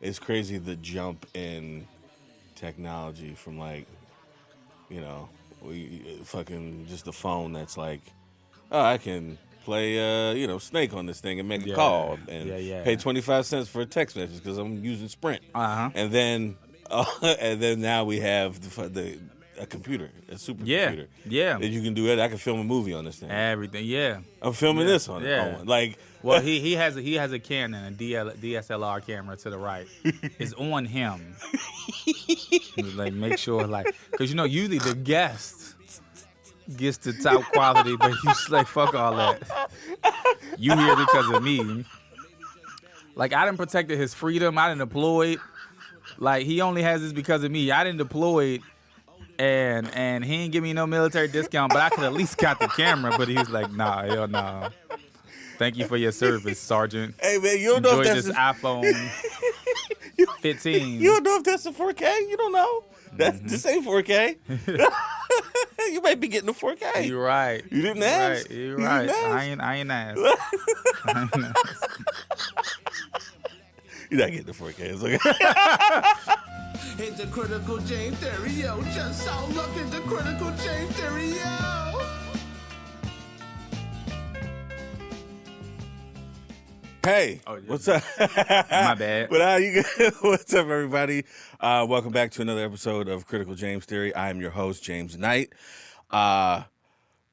it's crazy the jump in technology from like, you know, we fucking just the phone that's like, oh, I can play, Snake on this thing and make a Yeah, call and yeah, pay yeah. 25 cents for a text message because I'm using Sprint. Uh huh. And then, and then now we have a computer, a Yeah, supercomputer yeah. that you can do it. I can film a movie on this thing. Everything. Yeah, I'm filming yeah, this on it. On yeah. one. Like, Well, he has a Canon, a DSLR camera to the right. It's on him. Like make sure because usually the guest gets the top quality, but he's like fuck all that. You here because of me. Like I didn't protected his freedom. I didn't deploy. Like he only has this because of me. I didn't deploy, and he didn't give me no military discount, but I could at least got the camera. But he was like, nah, hell no. Thank you for your service, Sergeant. hey man, you don't know Enjoy if this that's iPhone you, 15. you don't know if that's a 4K. You don't know. This ain't 4K. You might be getting a 4K. You're right. You didn't You're ask. right. You're You right. didn't ask. I ain't asked. You're not getting the 4K. It's like, Hit the critical James theory, yo. Just so look at the critical James theory, yo. hey, Oh, yeah. what's up? My bad. But how you? What's up, everybody? Welcome back to another episode of Critical James Theory. I am your host, James Knight.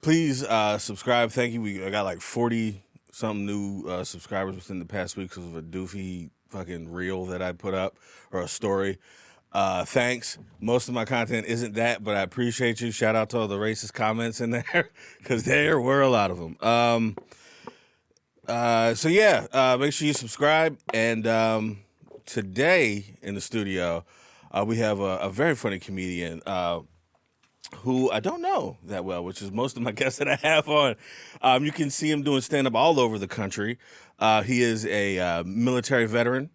Please subscribe. Thank you. I got like 40 something new subscribers within the past week because of a doofy fucking reel that I put up or a story. Thanks. Most of my content isn't that, but I appreciate you. Shout out to all the racist comments in there because there were a lot of them. Make sure you subscribe. And today in the studio, we have a very funny comedian who I don't know that well, which is most of my guests that I have on. You can see him doing stand-up all over the country. He is a military veteran.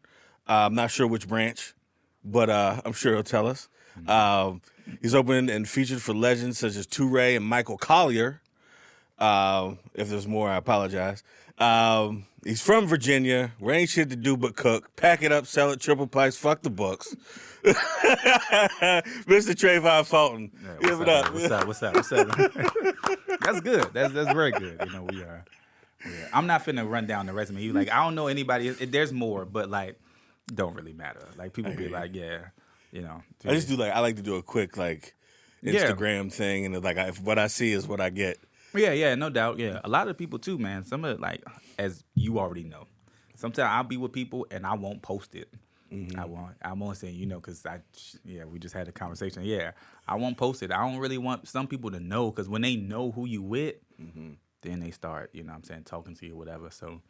I'm not sure which branch, but I'm sure he'll tell us. He's opened and featured for legends such as Toure and Michael Collier. If there's more, I apologize. He's from Virginia, where ain't shit to do but cook. Pack it up, sell it, triple price, fuck the books. Mr. Trayvon Fulton. Yeah, Give it up. What's up? That's good. That's very good. We are. I'm not finna run down the resume. You like I don't know anybody. There's more, but like don't really matter. Like people be like, yeah, I just do I like to do a quick Instagram thing, and if what I see is what I get. Yeah, no doubt. Yeah, a lot of people too, man. Some of it, as you already know, sometimes I'll be with people and I won't post it. Mm-hmm. I won't say, because we just had a conversation. Yeah, I won't post it. I don't really want some people to know because when they know who you with, then they start, talking to you or whatever. So,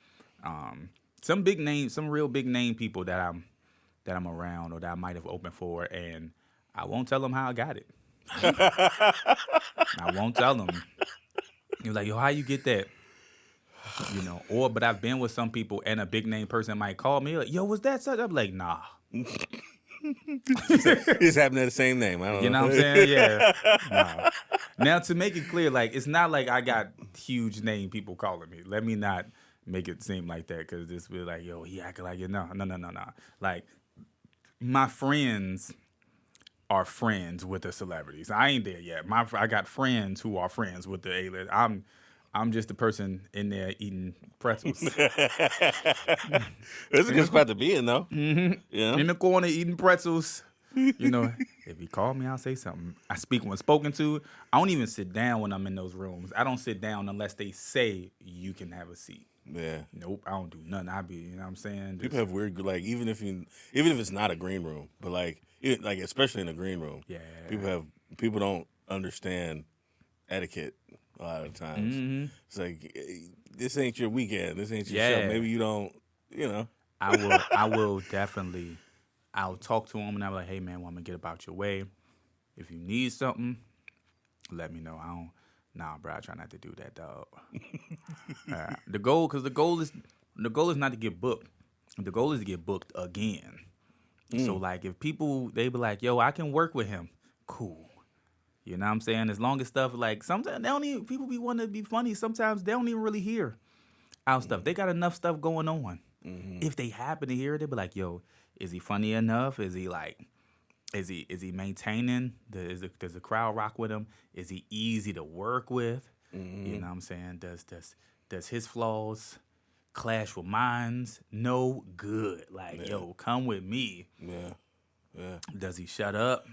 some real big name people that I'm around or that I might have opened for, and I won't tell them how I got it. I won't tell them. You're like, yo, how you get that? But I've been with some people and a big name person might call me like, yo, was that such? I'm like, nah. It's happening to the same name. I don't know. You know what I'm saying? Yeah. Nah. Now, to make it clear, it's not like I got huge name people calling me. Let me not make it seem like that because this will like, yo, he acting like it. No. Like, my friends are friends with the celebrities. I ain't there yet. I got friends who are friends with the A-list. I'm just the person in there eating pretzels. It's a good spot to be in, though. Mm-hmm. Yeah. In the corner eating pretzels. If you call me, I'll say something. I speak when spoken to. I don't even sit down when I'm in those rooms. I don't sit down unless they say you can have a seat. Yeah. Nope, I don't do nothing. I be, you know what I'm saying? People have weird, even if it's not a green room, but especially in a green room, Yeah. people don't understand etiquette a lot of times. Mm-hmm. It's like, this ain't your weekend. This ain't your Yeah. show. Maybe you don't, I will definitely. I'll talk to them and I'm like, hey man, I'm gonna get about your way. If you need something, let me know. Nah, bro, I try not to do that, dog. The goal is not to get booked. The goal is to get booked again. So if people they be like, yo, I can work with him, cool. You know what I'm saying? As long as stuff sometimes they don't even people be wanting to be funny. Sometimes they don't even really hear our stuff. They got enough stuff going on. If they happen to hear it, they be like, yo, Is he funny enough? Is he like, is he maintaining? Does the crowd rock with him? Is he easy to work with? You know what I'm saying? Does his flaws clash with mine's? No good. Like, yo, come with me. Yeah. Yeah. Does he shut up?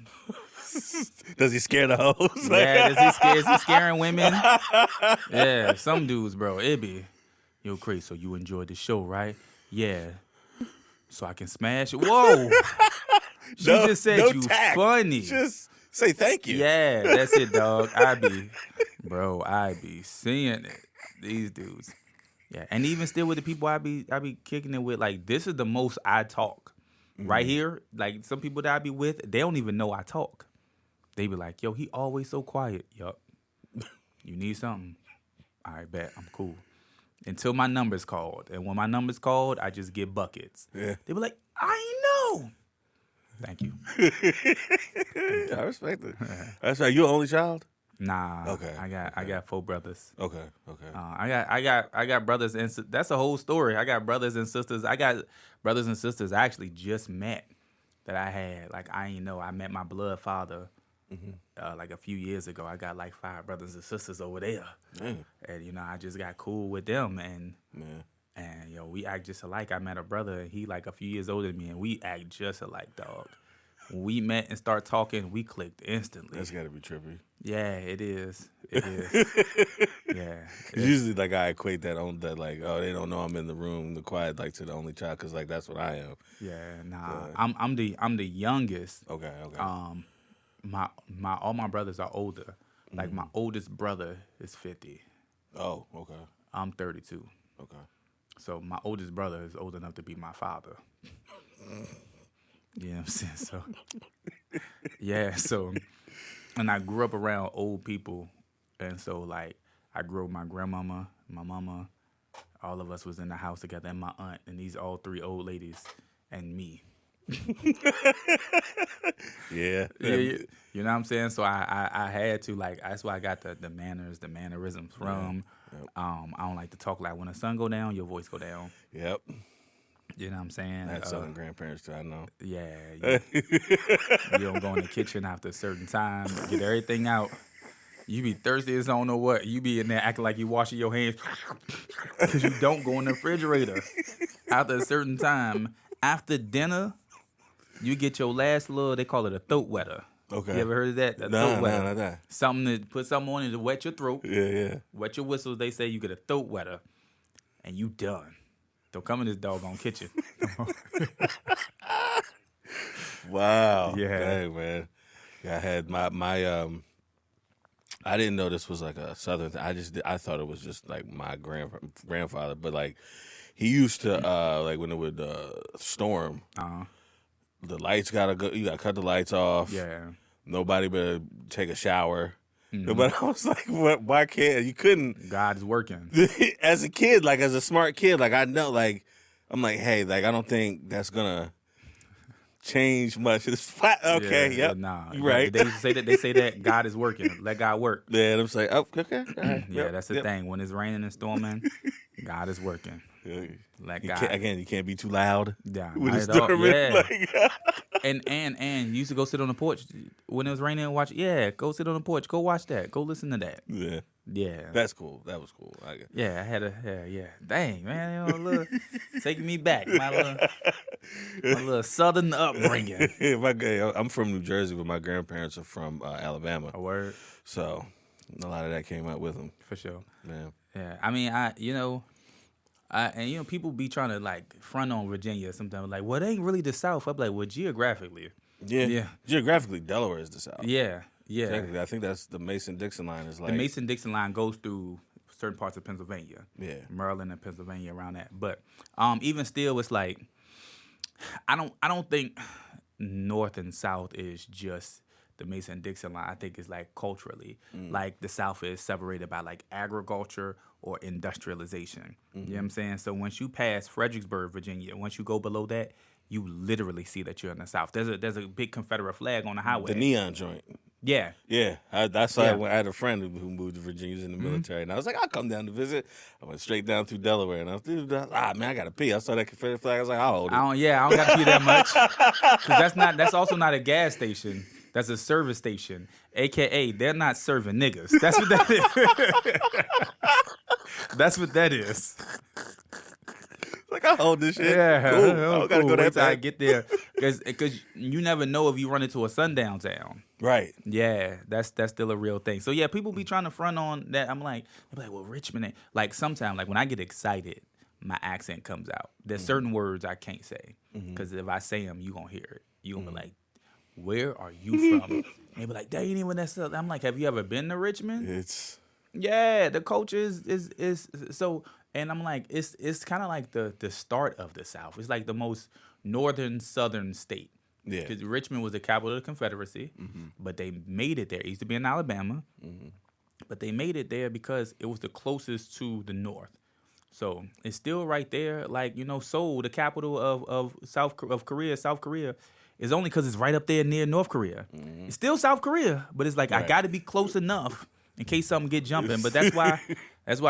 Does he scare the hoes? Yeah, is he scaring women? Yeah, some dudes, bro, it be, yo, Chris, so you enjoyed the show, right? Yeah. So I can smash it. Whoa. She just said you tact. funny. Just say thank you. Yeah, that's it, dog. I be seeing it. These dudes. Yeah, and even still with the people I be kicking it with, like, this is the most I talk. Right here, like, some people that I be with, they don't even know I talk. They be like, yo, he always so quiet. Yup. You need something? All right, bet. I'm cool. Until my number's called. And when my number's called, I just get buckets. Yeah. They be like, I ain't know. Thank you. I respect it. That's right. You an only child? Nah. Okay. I got 4 brothers. Okay. I got brothers and that's a whole story. I got brothers and sisters. I got brothers and sisters I actually just met that I had. Like, I ain't know. I met my blood father like a few years ago. I got like 5 brothers and sisters over there. Man. And, you know, I just got cool with them. And, Man. and yo, we act just alike. I met a brother, and he like a few years older than me, and we act just alike, dog. When we met and start talking, we clicked instantly. That's got to be trippy. Yeah, it is. It is. Yeah. Usually, like, I equate that on that, like, oh, they don't know I'm in the room, the quiet, like, to the only child, because, like, that's what I am. Yeah, nah. I'm the youngest. Okay. All my brothers are older. Like, my oldest brother is 50. Oh, okay. I'm 32. Okay. So my oldest brother is old enough to be my father. You know what I'm saying? So yeah, so and I grew up around old people, and so like I grew up with my grandmama, my mama, all of us was in the house together, and my aunt, and these all 3 old ladies and me. Yeah. You know what I'm saying? So I had to, like, that's why I got the manners, the mannerisms from. Yep. I don't like to talk like when the sun go down, your voice go down. Yep. You know what I'm saying? I had Southern grandparents too, I know. Yeah. You don't go in the kitchen after a certain time, get everything out. You be thirsty as I don't know what. You be in there acting like you washing your hands because you don't go in the refrigerator after a certain time. After dinner, you get your last little, they call it a throat wetter. Okay. You ever heard of that? A No, throat wetter. not that. Something to put something on it to wet your throat. Yeah. Wet your whistles. They say you get a throat wetter, and you done. Don't come in this doggone kitchen. Wow. Yeah. Dang, man. Yeah, I had my I didn't know this was like a Southern thing. I thought it was just like my grandfather, but like he used to like when it would storm, the lights gotta go. You gotta cut the lights off. Yeah. Nobody better take a shower. But I was like, what? Why can't you? Couldn't. God is working. As a kid, like as a smart kid, like I know, like I'm like, hey, like I don't think that's gonna change much. It's flat. Okay, Yeah, yep. Nah. You right. They say that God is working. Let God work. Yeah, and I'm like, oh, okay. All right, Yeah, yep, that's the yep. thing. When it's raining and storming, God is working. Yeah. Let You God. can't, you can't be too loud. Yeah, With not the at all. storming, Yeah. like- And you used to go sit on the porch when it was raining and watch. Yeah, go sit on the porch. Go watch that. Go listen to that. yeah, Yeah. that's cool. That was cool. Yeah, I had a Dang, man, you know, taking me back, my little southern upbringing. I'm from New Jersey, but my grandparents are from Alabama. A word So a lot of that came out with them. for sure. Man. Yeah, I mean, and people be trying to like front on Virginia sometimes, like, well, it ain't really the South. I'm like, well, geographically, Yeah. Geographically, Delaware is the South. yeah. Technically, I think that's the Mason-Dixon line is like. The Mason-Dixon line goes through certain parts of Pennsylvania. Yeah. Maryland and Pennsylvania around that. But even still, it's like I don't think North and South is just the Mason-Dixon line. I think it's like culturally, like the South is separated by like agriculture or industrialization. You know what I'm saying? So once you pass Fredericksburg, Virginia, once you go below that, you literally see that you're in the South. There's a big Confederate flag on the highway. The neon joint. Yeah. Yeah, I saw Yeah. it when I had a friend who moved to Virginia, he was in the military, and I was like, I'll come down to visit. I went straight down through Delaware, and I was, man, I got to pee. I saw that Confederate flag. I was like, I'll hold it. I don't got to pee that much. 'Cause that's also not a gas station. That's a service station, AKA they're not serving niggas. That's what that is. That's what that is. Like, I'll hold this shit. Yeah, Cool. I don't gotta go Wait that till I bad. get there, because you never know if you run into a sundown town. Right. Yeah, that's still a real thing. So yeah, people be trying to front on that. I'm like, they're like, well, Richmond ain't. Like sometimes, like when I get excited, my accent comes out. There's certain words I can't say because if I say them, you gonna hear it. You gonna be like, where are you from? And they be like, that ain't even that stuff. I'm like, have you ever been to Richmond? It's Yeah, the culture is so, and I'm like, it's kind of like the start of the South. It's like the most northern southern state. Yeah. Because Richmond was the capital of the Confederacy, but they made it there. It used to be in Alabama, but they made it there because it was the closest to the north. So it's still right there. Like, Seoul, the capital of Korea, South Korea, is only because it's right up there near North Korea. It's still South Korea, but it's like I got to be close enough in case something get jumping. But that's why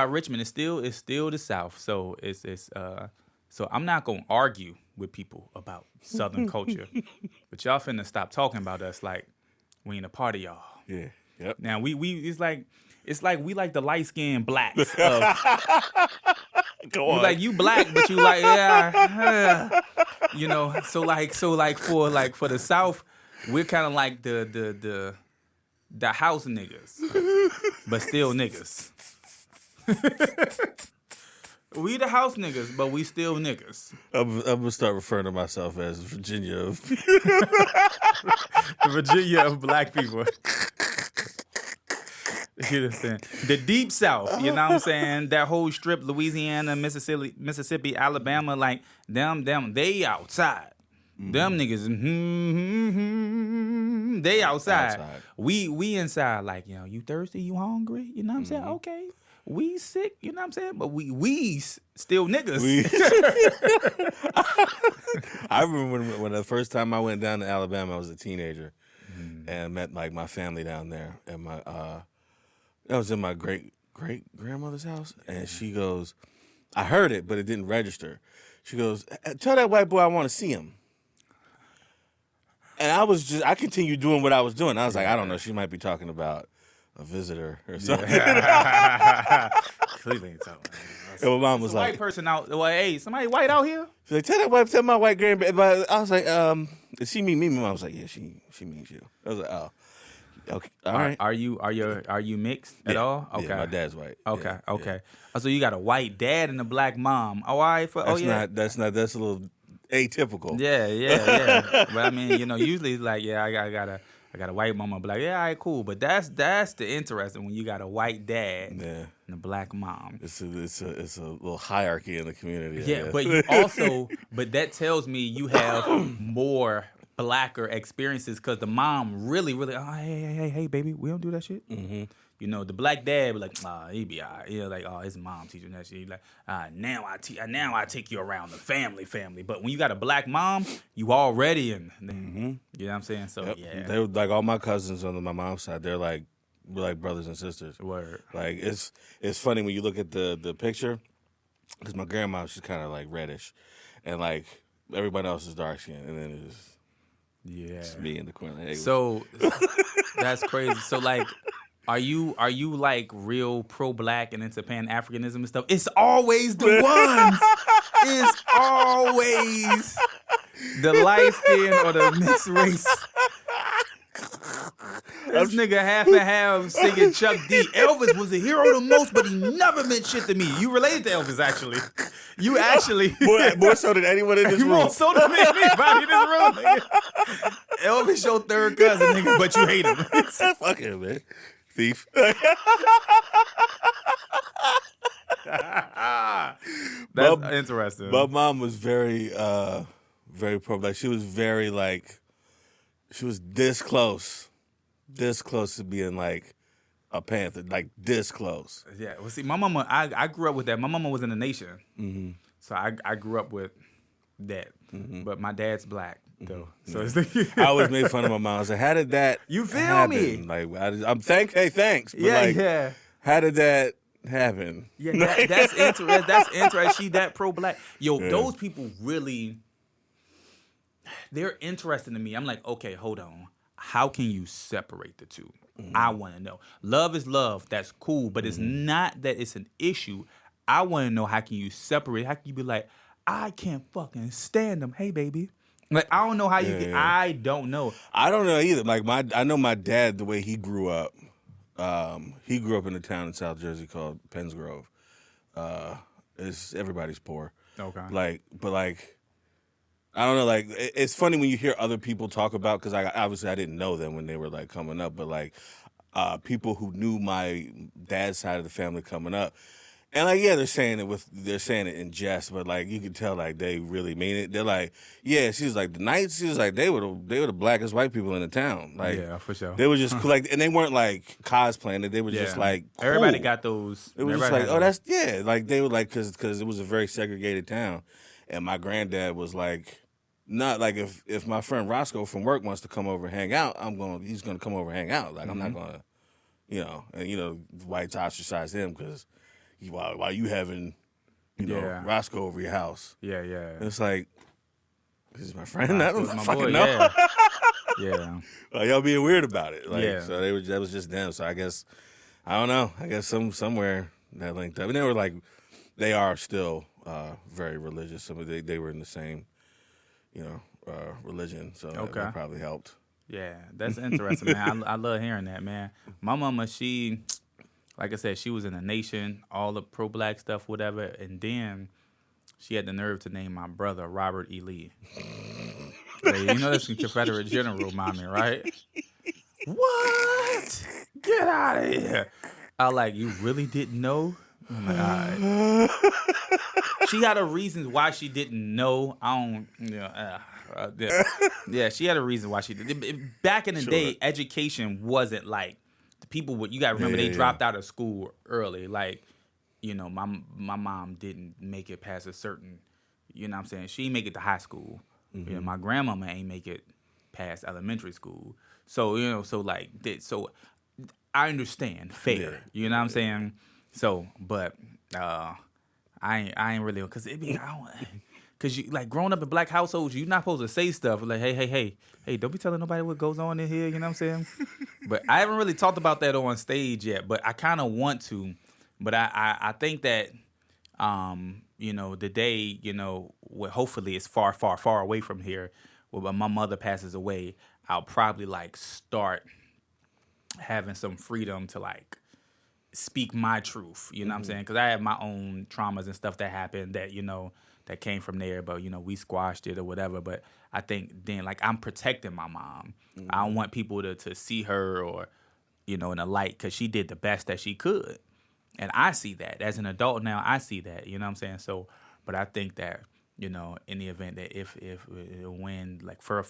Richmond is still the South. So so I'm not gonna argue with people about Southern culture, but y'all finna stop talking about us like we ain't a part of y'all. yeah. Yep. Now we it's like we like the light skinned blacks. Go on. Like you black, but you like So for the South, we're kind of like the house niggas, but still niggas. We the house niggas, but we still niggas. I'm gonna start referring to myself as Virginia. The Virginia of black people. You understand? The deep South, you know what I'm saying? That whole strip, Louisiana, Mississippi, Alabama, like them, they outside. Them niggas, they outside. We inside, like, you thirsty, you hungry? You know what I'm saying? Okay. We sick, you know what I'm saying? But we still niggas. I remember when the first time I went down to Alabama, I was a teenager and met like my family down there, and my I was in my great grandmother's house, and she goes, I heard it, but it didn't register. She goes, tell that white boy I want to see him. And I continued doing what I was doing. I was like, I don't know, she might be talking about a visitor or something. Clearly ain't talking. And my mom was White like, person out. Well, hey, somebody white out here? she's like, tell my white grandbaby. But I was like, did she mean me? My mom was like, yeah, she means you. I was like, oh, okay, all right. Are you mixed at all? Okay, Yeah, my dad's white. Okay, Yeah, okay. yeah. Oh, so you got a white dad and a black mom. Oh, all right. That's a little atypical. Yeah. But I mean, usually it's like, I got a white mama. Be like, yeah, all right, cool. But that's the interesting when you got a white dad and a black mom. It's a little hierarchy in the community. Yeah, but you also, but that tells me you have more blacker experiences because the mom really, oh, hey, baby, we don't do that shit. Mm-hmm. The black dad be like, he be all right. Like, oh, his mom teaching that shit. He like, now I take you around the family. But when you got a black mom, you already in. Mm-hmm. You know what I'm saying? So yeah, they were like all my cousins on my mom's side. We're like brothers and sisters. Word. Like it's funny when you look at the picture because my grandma, she's kind of like reddish, and like everybody else is dark skinned, and then it's me in the corner. Hey, so that's crazy. So like, are you like real pro black and into Pan Africanism and stuff? It's always the ones. It's always the light skin or the mixed race. This nigga half and half singing Chuck D. Elvis was a hero the most, but he never meant shit to me. You related to Elvis, actually. You actually. more so than anyone in this room. More so than anybody in this room, nigga. Elvis your third cousin, nigga, but you hate him. Fuck him, man. Thief. That's interesting. My mom was very pro black. She was very like, she was this close to being like a Panther, like this close. Yeah, well, see, my mama, I grew up with that. My mama was in the Nation, so I grew up with that. But my dad's black, though. So it's like, I always made fun of my mom. I was like, how did that You feel happen? me? Like, hey, thanks. But yeah. how did that happen? Yeah, that's interesting. That's interesting. She that pro-black. Yo, those people really, they're interesting to me. I'm like, okay, hold on. How can you separate the two? I want to know. Love is love. That's cool, but it's not that it's an issue. I want to know, how can you separate? How can you be like, I can't fucking stand them. Hey, baby. Like, I don't know how you get. I don't know. I don't know either. Like I know my dad, the way he grew up. He grew up in a town in South Jersey called Penns Grove. Everybody's poor. Okay. But I don't know. Like, it's funny when you hear other people talk about, because obviously I didn't know them when they were like coming up, but like people who knew my dad's side of the family coming up. And like, yeah, they're saying it in jest, but like you can tell like they really mean it. They're like, yeah, she was like the Knights. She was like they were the blackest white people in the town. Like, Yeah, for sure. They were just like, and they weren't like cosplaying it. They were just like cool. Everybody got those. It was just like, oh, that's like they were like, because it was a very segregated town, and my granddad was like, not like if my friend Roscoe from work wants to come over and hang out, he's gonna come over and hang out. Like I'm not gonna, and whites ostracize him because. While you having, Roscoe over your house. Yeah. And it's like, this is my friend. I don't my fucking boy, know. Yeah. Like, y'all being weird about it. Like, Yeah. So that was just them. So I guess, I don't know. I guess somewhere that linked up. And they were like, they are still very religious. Some of they were in the same, religion. So that probably helped. Yeah, that's interesting, man. I love hearing that, man. My mama, she, like I said, she was in the Nation, all the pro-black stuff, whatever, and then she had the nerve to name my brother Robert E. Lee. Hey, that's a Confederate general, mommy, right? What? Get out of here. I like, you really didn't know? I'm like, all right. She had her reasons why she didn't know. Yeah, she had a reason why she did. Back in the day, education wasn't like, people you gotta remember they dropped out of school early. Like, my mom didn't make it past a certain, what I'm saying? She didn't make it to high school. My grandmama ain't make it past elementary school. So, so I understand fair. You know what I'm saying? So, but I ain't really, cause cause you like growing up in black households, you're not supposed to say stuff like, hey, don't be telling nobody what goes on in here. You know what I'm saying? But I haven't really talked about that on stage yet. But I kind of want to. But I think that the day hopefully it's far, far, far away from here. When my mother passes away, I'll probably like start having some freedom to like speak my truth. You know what I'm saying? Because I have my own traumas and stuff that happened that that came from there, but we squashed it or whatever. But I think then like I'm protecting my mom. I don't want people to see her or in a light, because she did the best that she could, and I see that as an adult now. I see that, you know what I'm saying. So, but I think that in the event that if when like far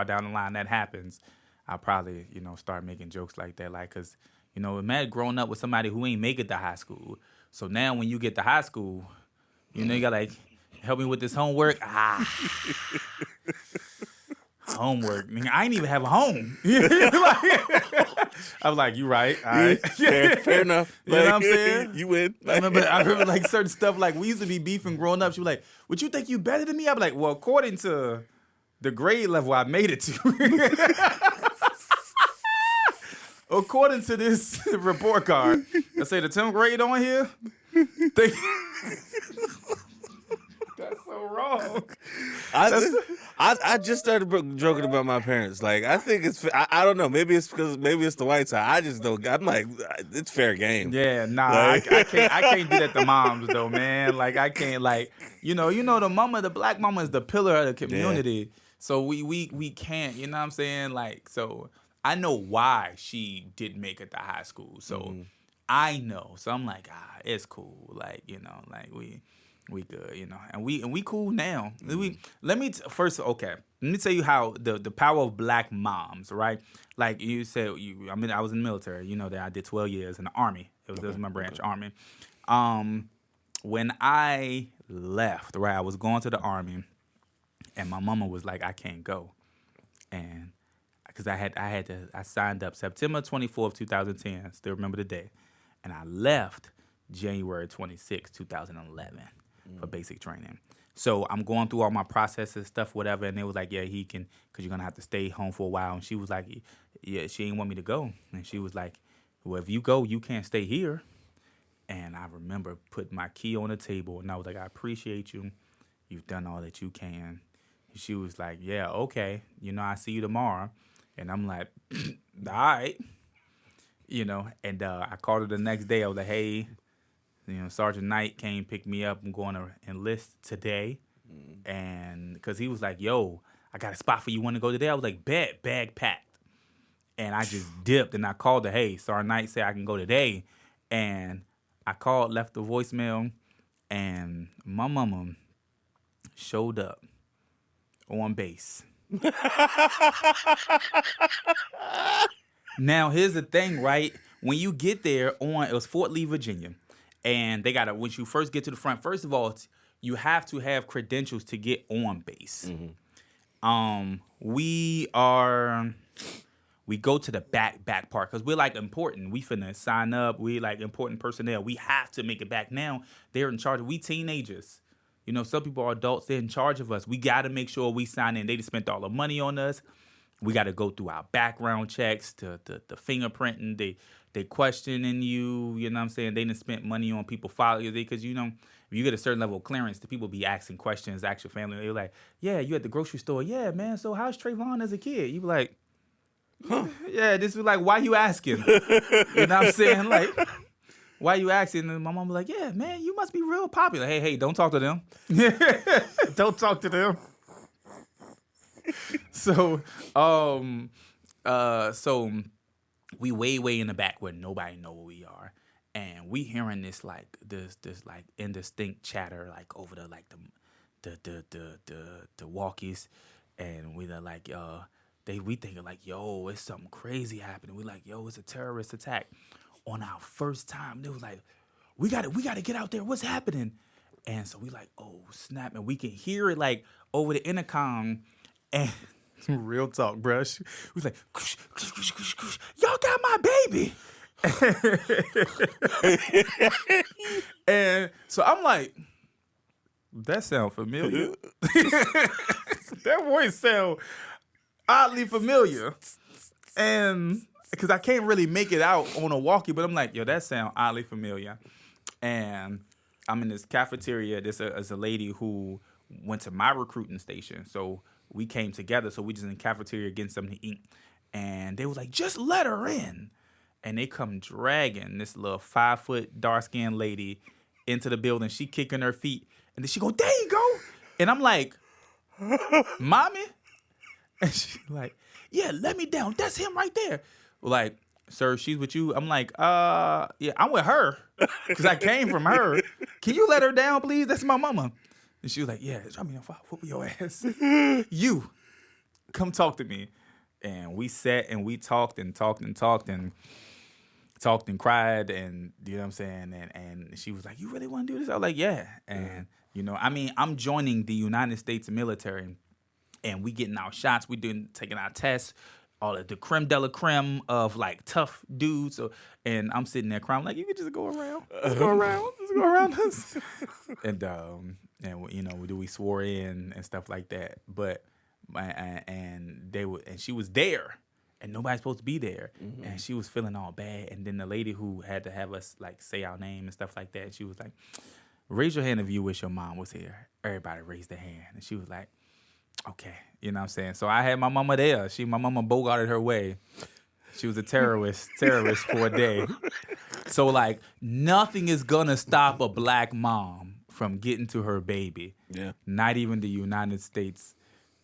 down the line that happens, I'll probably start making jokes like that, like because imagine growing up with somebody who ain't make it to high school. So now when you get to high school, you got like, help me with this homework. Homework. I ain't even have a home. I was like, you right. All right. Fair enough. You know what I'm saying? You win. I remember like certain stuff, like we used to be beefing growing up. She was like, would you think you better than me? I'm like, well, according to the grade level I made it to. According to this report card, I say the 10th grade on here. That's so wrong. I just started joking about my parents. Like, I think it's, I don't know. Maybe it's the white side. I just don't. I'm like, it's fair game. Yeah, nah, like, I can't do that to moms though, man. Like, I can't, like, the black mama is the pillar of the community. Yeah. So we can't, you know what I'm saying? Like, so I know why she didn't make it to high school. So I know. So I'm like, it's cool. Like, like we good, and we cool now. Let me tell you how the power of black moms, right? Like you said, I was in the military. That I did 12 years in the Army. It was my branch, Army. When I left, right, I was going to the Army, And my mama was like, I can't go. And because I signed up September 24th, 2010, still remember the day. And I left January 26th, 2011 for basic training. So I'm going through all my processes, stuff, whatever. And they was like, yeah, he can, because you're going to have to stay home for a while. And she was like, yeah, she didn't want me to go. And she was like, well, if you go, you can't stay here. And I remember putting my key on the table. And I was like, I appreciate you. You've done all that you can. And she was like, yeah, okay. I see you tomorrow. And I'm like, all right. And I called her the next day. I was like, hey, Sergeant Knight came pick me up. I'm going to enlist today. And because he was like, yo, I got a spot for you. Want to go today? I was like, bet, bag packed. And I just dipped and I called her, hey, Sergeant Knight said I can go today. And I called, left the voicemail, and my mama showed up on base. Now, here's the thing, right? When you get there it was Fort Lee, Virginia, and they when you first get to the front, first of all, you have to have credentials to get on base. Mm-hmm. We go to the back part because we're like important. We finna sign up. We like important personnel. We have to make it back. Now they're in charge. We teenagers. Some people are adults. They're in charge of us. We got to make sure we sign in. They just spent all the money on us. We got to go through our background checks, the fingerprinting. They questioning you. You know what I'm saying? They done spent money on people following you because if you get a certain level of clearance, the people be asking questions. Ask your family. They're like, yeah, you at the grocery store? Yeah, man. So how's Trayvon as a kid? You be like, huh. Yeah, this was like, why you asking? You know what I'm saying? Like, why you asking? And my mom was like, yeah, man, you must be real popular. Hey, don't talk to them. Don't talk to them. So we way in the back where nobody know where we are. And we hearing this like indistinct chatter like over the walkies. And we're like, we thinking like, yo, it's something crazy happening. We like, yo, it's a terrorist attack. On our first time, they was like, we gotta get out there. What's happening? And so we like, oh snap, and we can hear it like over the intercom. And real talk, bruh. We was like, y'all got my baby. And so I'm like, that sound familiar. That voice sound oddly familiar. And because I can't really make it out on a walkie, but I'm like, yo, that sound oddly familiar. And I'm in this cafeteria. There's a lady who went to my recruiting station. So we came together. So we just in the cafeteria getting something to eat. And they was like, just let her in. And they come dragging this little 5-foot dark-skinned lady into the building. She kicking her feet. And then she go, there you go. And I'm like, mommy? And she's like, yeah, let me down. That's him right there. Like, sir, she's with you. I'm like, yeah, I'm with her because I came from her. Can you let her down, please? That's my mama. And she was like, yeah, drop me on fire. Whoop your ass. You, come talk to me. And we sat and we talked and cried and, you know what I'm saying? And she was like, you really want to do this? I was like, yeah. And, I'm joining the United States military and we getting our shots. We taking our tests. All of the creme de la creme of like tough dudes. And I'm sitting there crying like, you could just go around. Let's go around us. And we swore in and stuff like that. But and she was there and nobody's supposed to be there. Mm-hmm. And she was feeling all bad. And then the lady who had to have us like say our name and stuff like that, she was like, raise your hand if you wish your mom was here. Everybody raised their hand. And she was like, okay, you know what I'm saying? So I had my mama there. My mama bogarted her way. She was a terrorist for a day. So like nothing is gonna stop a black mom from getting to her baby. Yeah. Not even the United States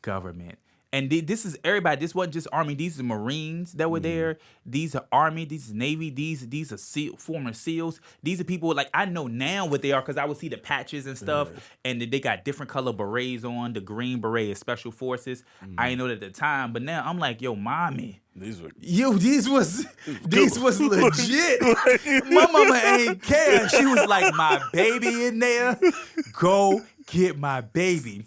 government. And this is everybody. This wasn't just Army. These are Marines that were there. These are Army. These is Navy. These are former SEALs. These are people like I know now what they are because I would see the patches and stuff. Yeah. And they got different color berets on. The green beret is Special Forces. I didn't know that at the time, but now I'm like, yo, mommy. These was legit. My mama ain't care. She was like, my baby in there. Go get my baby.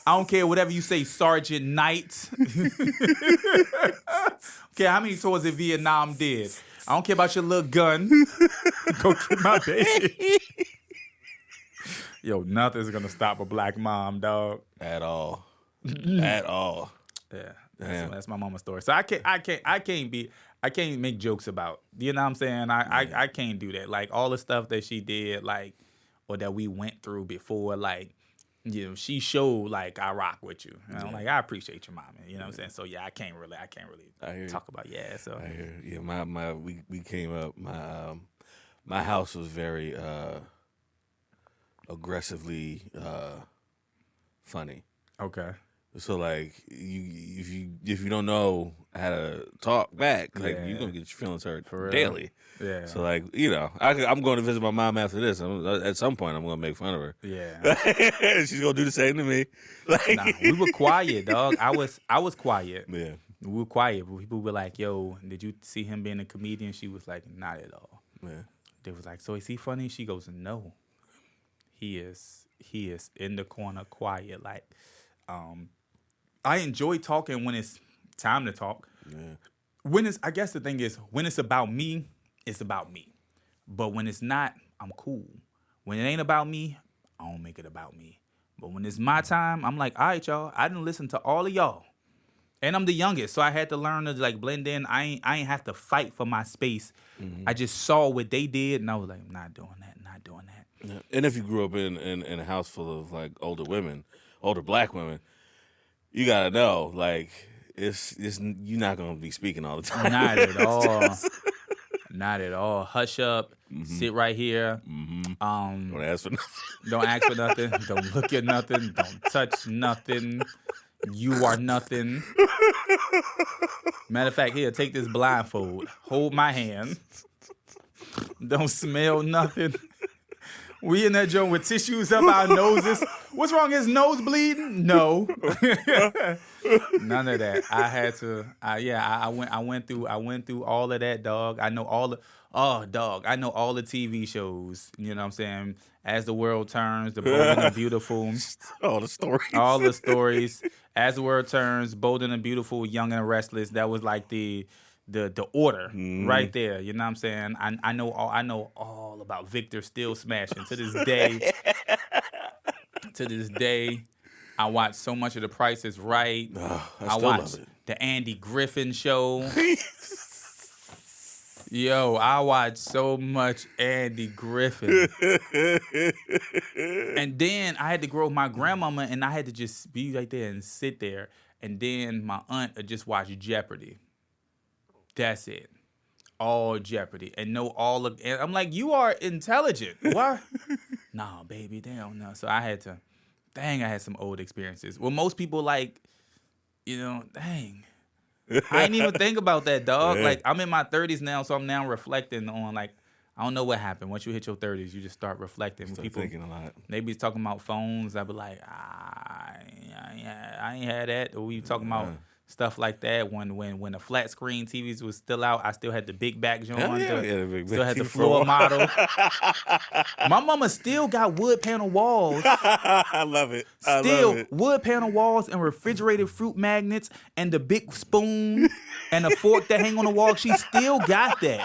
I don't care whatever you say, Sergeant Knight. Okay, how many tours in Vietnam did? I don't care about your little gun. Go get my baby. Yo, nothing's gonna stop a black mom, dog. At all. At all. Yeah, Damn. that's my mama's story. So I can't make jokes about. You know what I'm saying? I can't do that. Like all the stuff that she did, like or that we went through before, like. You know, she showed like I rock with you. You know, like I appreciate your mama. You know what I'm saying? So yeah, I can't really talk about So I hear. Yeah, my we came up. My house was very aggressively funny. okay. So like if you don't know how to talk back, like you're gonna get your feelings hurt daily. Yeah. So like I'm going to visit my mom after this. At some point, I'm gonna make fun of her. Yeah. She's gonna do the same to me. Like, Nah, we were quiet, dog. I was quiet. yeah. We were quiet, but people were like, "Yo, did you see him being a comedian?" She was like, "Not at all." Yeah. They was like, "So is he funny?" She goes, "No, he is in the corner, quiet." Like, I enjoy talking when it's time to talk. Yeah. I guess the thing is, when it's about me, it's about me. But when it's not, I'm cool. When it ain't about me, I don't make it about me. But when it's my time, I'm like, all right, y'all, I didn't listen to all of y'all. And I'm the youngest, so I had to learn to like blend in. I ain't have to fight for my space. Mm-hmm. I just saw what they did, and I was like, not doing that. Yeah. And if you grew up in a house full of like older black women, you gotta know, like, it's you're not gonna be speaking all the time. Not at all. Not at all. Hush up. Mm-hmm. Sit right here. Mm-hmm. Don't ask for nothing. Don't look at nothing. Don't touch nothing. You are nothing. Matter of fact, here, take this blindfold. Hold my hand. Don't smell nothing. We in that joint with tissues up our noses. What's wrong? His nose bleeding? No. None of that. I had to. I went through all of that, dog. I know all the TV shows. You know what I'm saying? As the World Turns, The Bold and the Beautiful. All the stories. All the stories. As the World Turns, Bold and the Beautiful, Young and Restless. That was like the order right there. You know what I'm saying? I know all about Victor still smashing to this day. To this day, I watch so much of The Price is Right. I watch the Andy Griffin Show. Yo, I watch so much Andy Griffin. And then I had to grow my grandmama, and I had to just be right there and sit there. And then my aunt would just watch Jeopardy. That's it. All Jeopardy. And know all of... And I'm like, you are intelligent. What? Nah, baby, they don't know. So I had to... Dang, I had some old experiences. Well, most people like, dang. I didn't even think about that, dog. Yeah. Like, I'm in my 30s now, so I'm now reflecting on, like, I don't know what happened. Once you hit your 30s, you just start reflecting. Start people thinking a lot. They be talking about phones. I be like, I ain't had that. Or we talking about stuff like that. When the flat screen TVs was still out, I still had the big back joint. Still had the floor model. My mama still got wood panel walls. I love it. Still wood panel walls and refrigerated fruit magnets and the big spoon and a fork that hang on the wall. She still got that.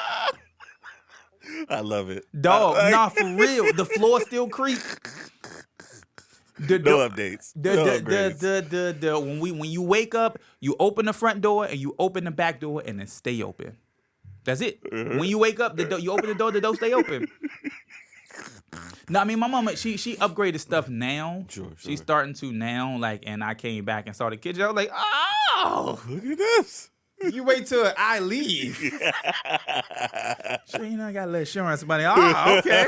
I love it. Dog, nah, for real. The floor still creaks. No updates. When you wake up, you open the front door and you open the back door and then stay open. That's it. Mm-hmm. When you wake up, you open the door stay open. No, I mean my mama, she upgraded stuff now. Sure. She's starting to now, like, and I came back and saw the kitchen. I was like, oh, look at this. You wait till I leave. Sure, I got a little insurance money. Oh, okay.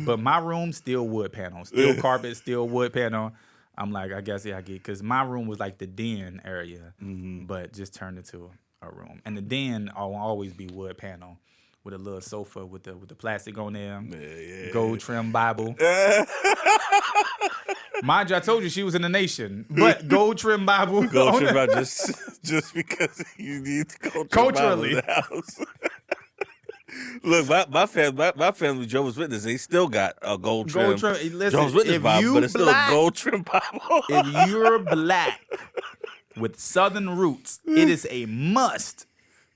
But my room still wood panel, still carpet, still wood panel. I'm like, I guess I get, because my room was like the den area, but just turned into a room. And the den will always be wood panel with a little sofa with the plastic on there, gold trim Bible. Mind you, I told you she was in the nation, but gold trim Bible. Gold trim Bible just because you need gold trim Bible in the house. Look, my family Jehovah's Witness. They still got a gold trim. Listen, Jehovah's Witness if Bible, you but it's still black- a gold trim Bible. If you're black with Southern roots, it is a must.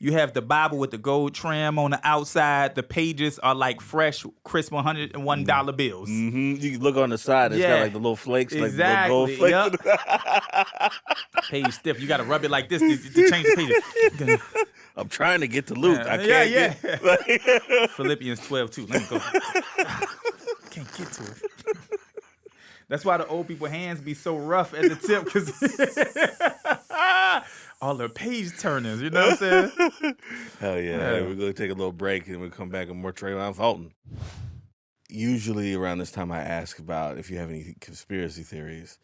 You have the Bible with the gold trim on the outside. The pages are like fresh, crisp $101 bills. Mm-hmm. You can look on the side. It's got like the little flakes, exactly. like the gold flakes. Yep. Page stiff. You got to rub it like this to change the pages. I'm trying to get to Luke. I can't get. Philippians 12:2. Let me go. Can't get to it. That's why the old people hands be so rough at the tip, because all the page turners, you know what I'm saying? Hell yeah. Hey, we're going to take a little break and we'll come back with more Trayvon Fulton. Usually around this time I ask about if you have any conspiracy theories.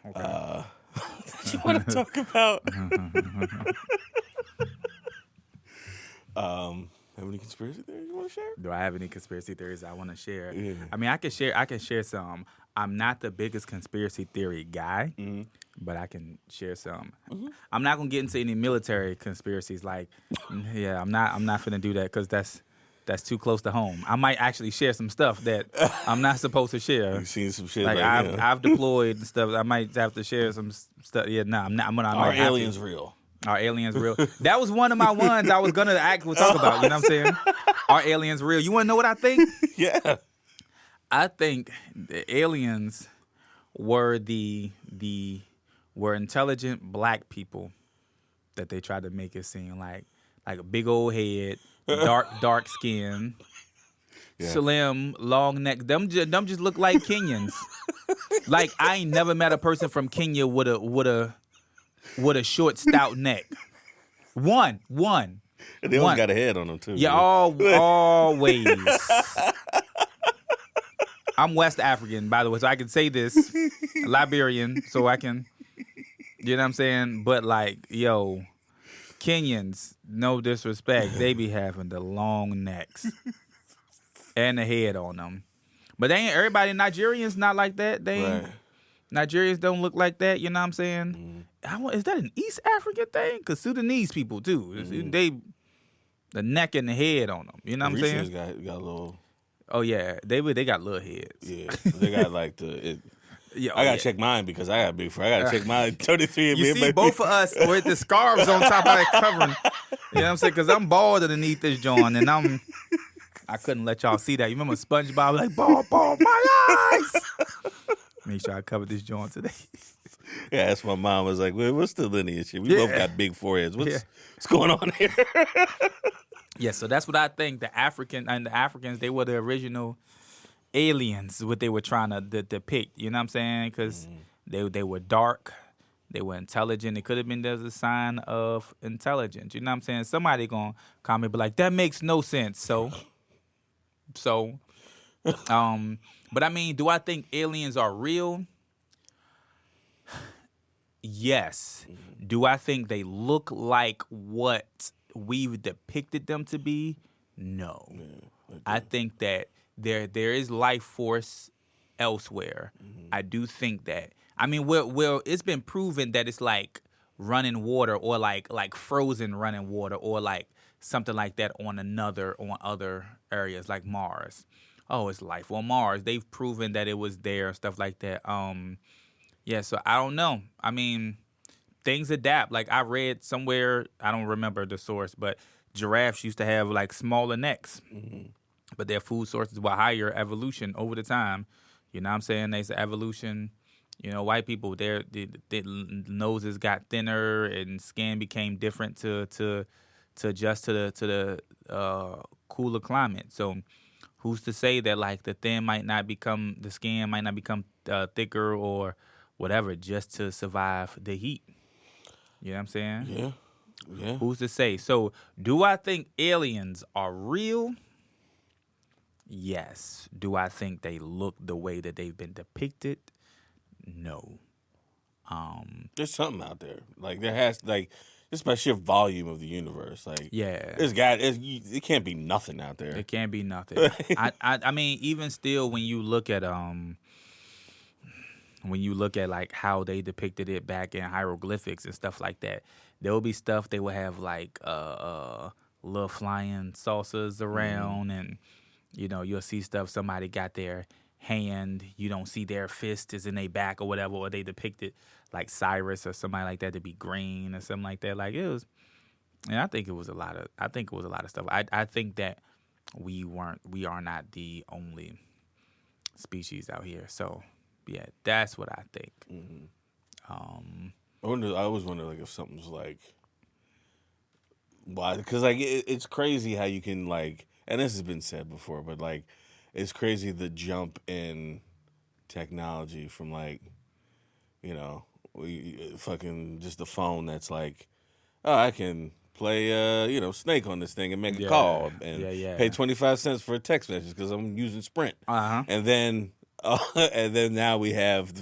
Okay. That you want to talk about. Have any conspiracy theories you want to share? Do I have any conspiracy theories I want to share? Yeah. I mean, I can share some. I'm not the biggest conspiracy theory guy, but I can share some. Mm-hmm. I'm not gonna get into any military conspiracies. Like, I'm not finna do that, because that's too close to home. I might actually share some stuff that I'm not supposed to share. You've seen some shit like that. I've deployed and stuff. I might have to share some stuff. Yeah, no, I'm not. Are aliens real? Are aliens real? That was one of my ones I was gonna actually talk about. You know what I'm saying? Are aliens real? You want to know what I think? Yeah. I think the aliens were were intelligent black people that they tried to make it seem like a big old head, dark skin, slim, long neck. Them just look like Kenyans. Like, I ain't never met a person from Kenya with a short, stout neck. One. And they always got a head on them too. Yeah, always. I'm West African, by the way, so I can say this. Liberian, so I can, you know what I'm saying? But like, yo, Kenyans, no disrespect, they be having the long necks and the head on them. But they ain't everybody. Nigerians not like that. They ain't. Right. Nigerians don't look like that. You know what I'm saying? Is that an East African thing? Because Sudanese people too. They the neck and the head on them. You know what I'm saying? Got a little. Oh yeah, they got little heads. Yeah, they got like the. I gotta check mine because I got big for. I gotta check mine 33. You see, both of us with the scarves on top of that covering. You know what I'm saying? Because I'm bald underneath this joint, and I couldn't let y'all see that. You remember SpongeBob like bald, my eyes. Make sure I covered this joint today. Yeah, that's my mom was like, well, what's the lineage here? We both got big foreheads. What's going on here? Yeah, so that's what I think. The Africans, they were the original aliens, what they were trying to depict. You know what I'm saying? Because they were dark, they were intelligent. It could have been as a sign of intelligence. You know what I'm saying? Somebody gonna comment, but like, that makes no sense. So, but I mean, do I think aliens are real? Yes. Do I think they look like what we've depicted them to be? No. Yeah, I think that there is life force elsewhere. I do think that. I mean, well, it's been proven that it's like running water, or like frozen running water, or like something like that on other areas like Mars. Oh, it's life on Mars. They've proven that it was there, stuff like that. Yeah, so I don't know. I mean, things adapt. Like, I read somewhere, I don't remember the source, but giraffes used to have like smaller necks, but their food sources were higher evolution over the time. You know what I'm saying? There's evolution. You know, white people, their noses got thinner and skin became different to adjust to the cooler climate. So who's to say that like the skin might not become thicker or whatever just to survive the heat? You know what I'm saying? Yeah. Who's to say? So do I think aliens are real? Yes. Do I think they look the way that they've been depicted? No. There's something out there. Like, there has, like, just by sheer volume of the universe. Like, it can't be nothing out there. It can't be nothing. I mean, even still, when you look at like how they depicted it back in hieroglyphics and stuff like that, there will be stuff they will have like little flying saucers around, and you'll see stuff. Somebody got their hand, you don't see their fist is in their back or whatever, or they depicted like Cyrus or somebody like that to be green or something like that. Like it was, and I think it was a lot of stuff. I think that we are not the only species out here. So yeah, that's what I think. I always wonder like if something's like why, because like it's crazy how you can like, and this has been said before, but like it's crazy the jump in technology from like fucking just a phone that's like, oh, I can play Snake on this thing and make a call and pay 25 cents for a text message because I'm using Sprint. And then now we have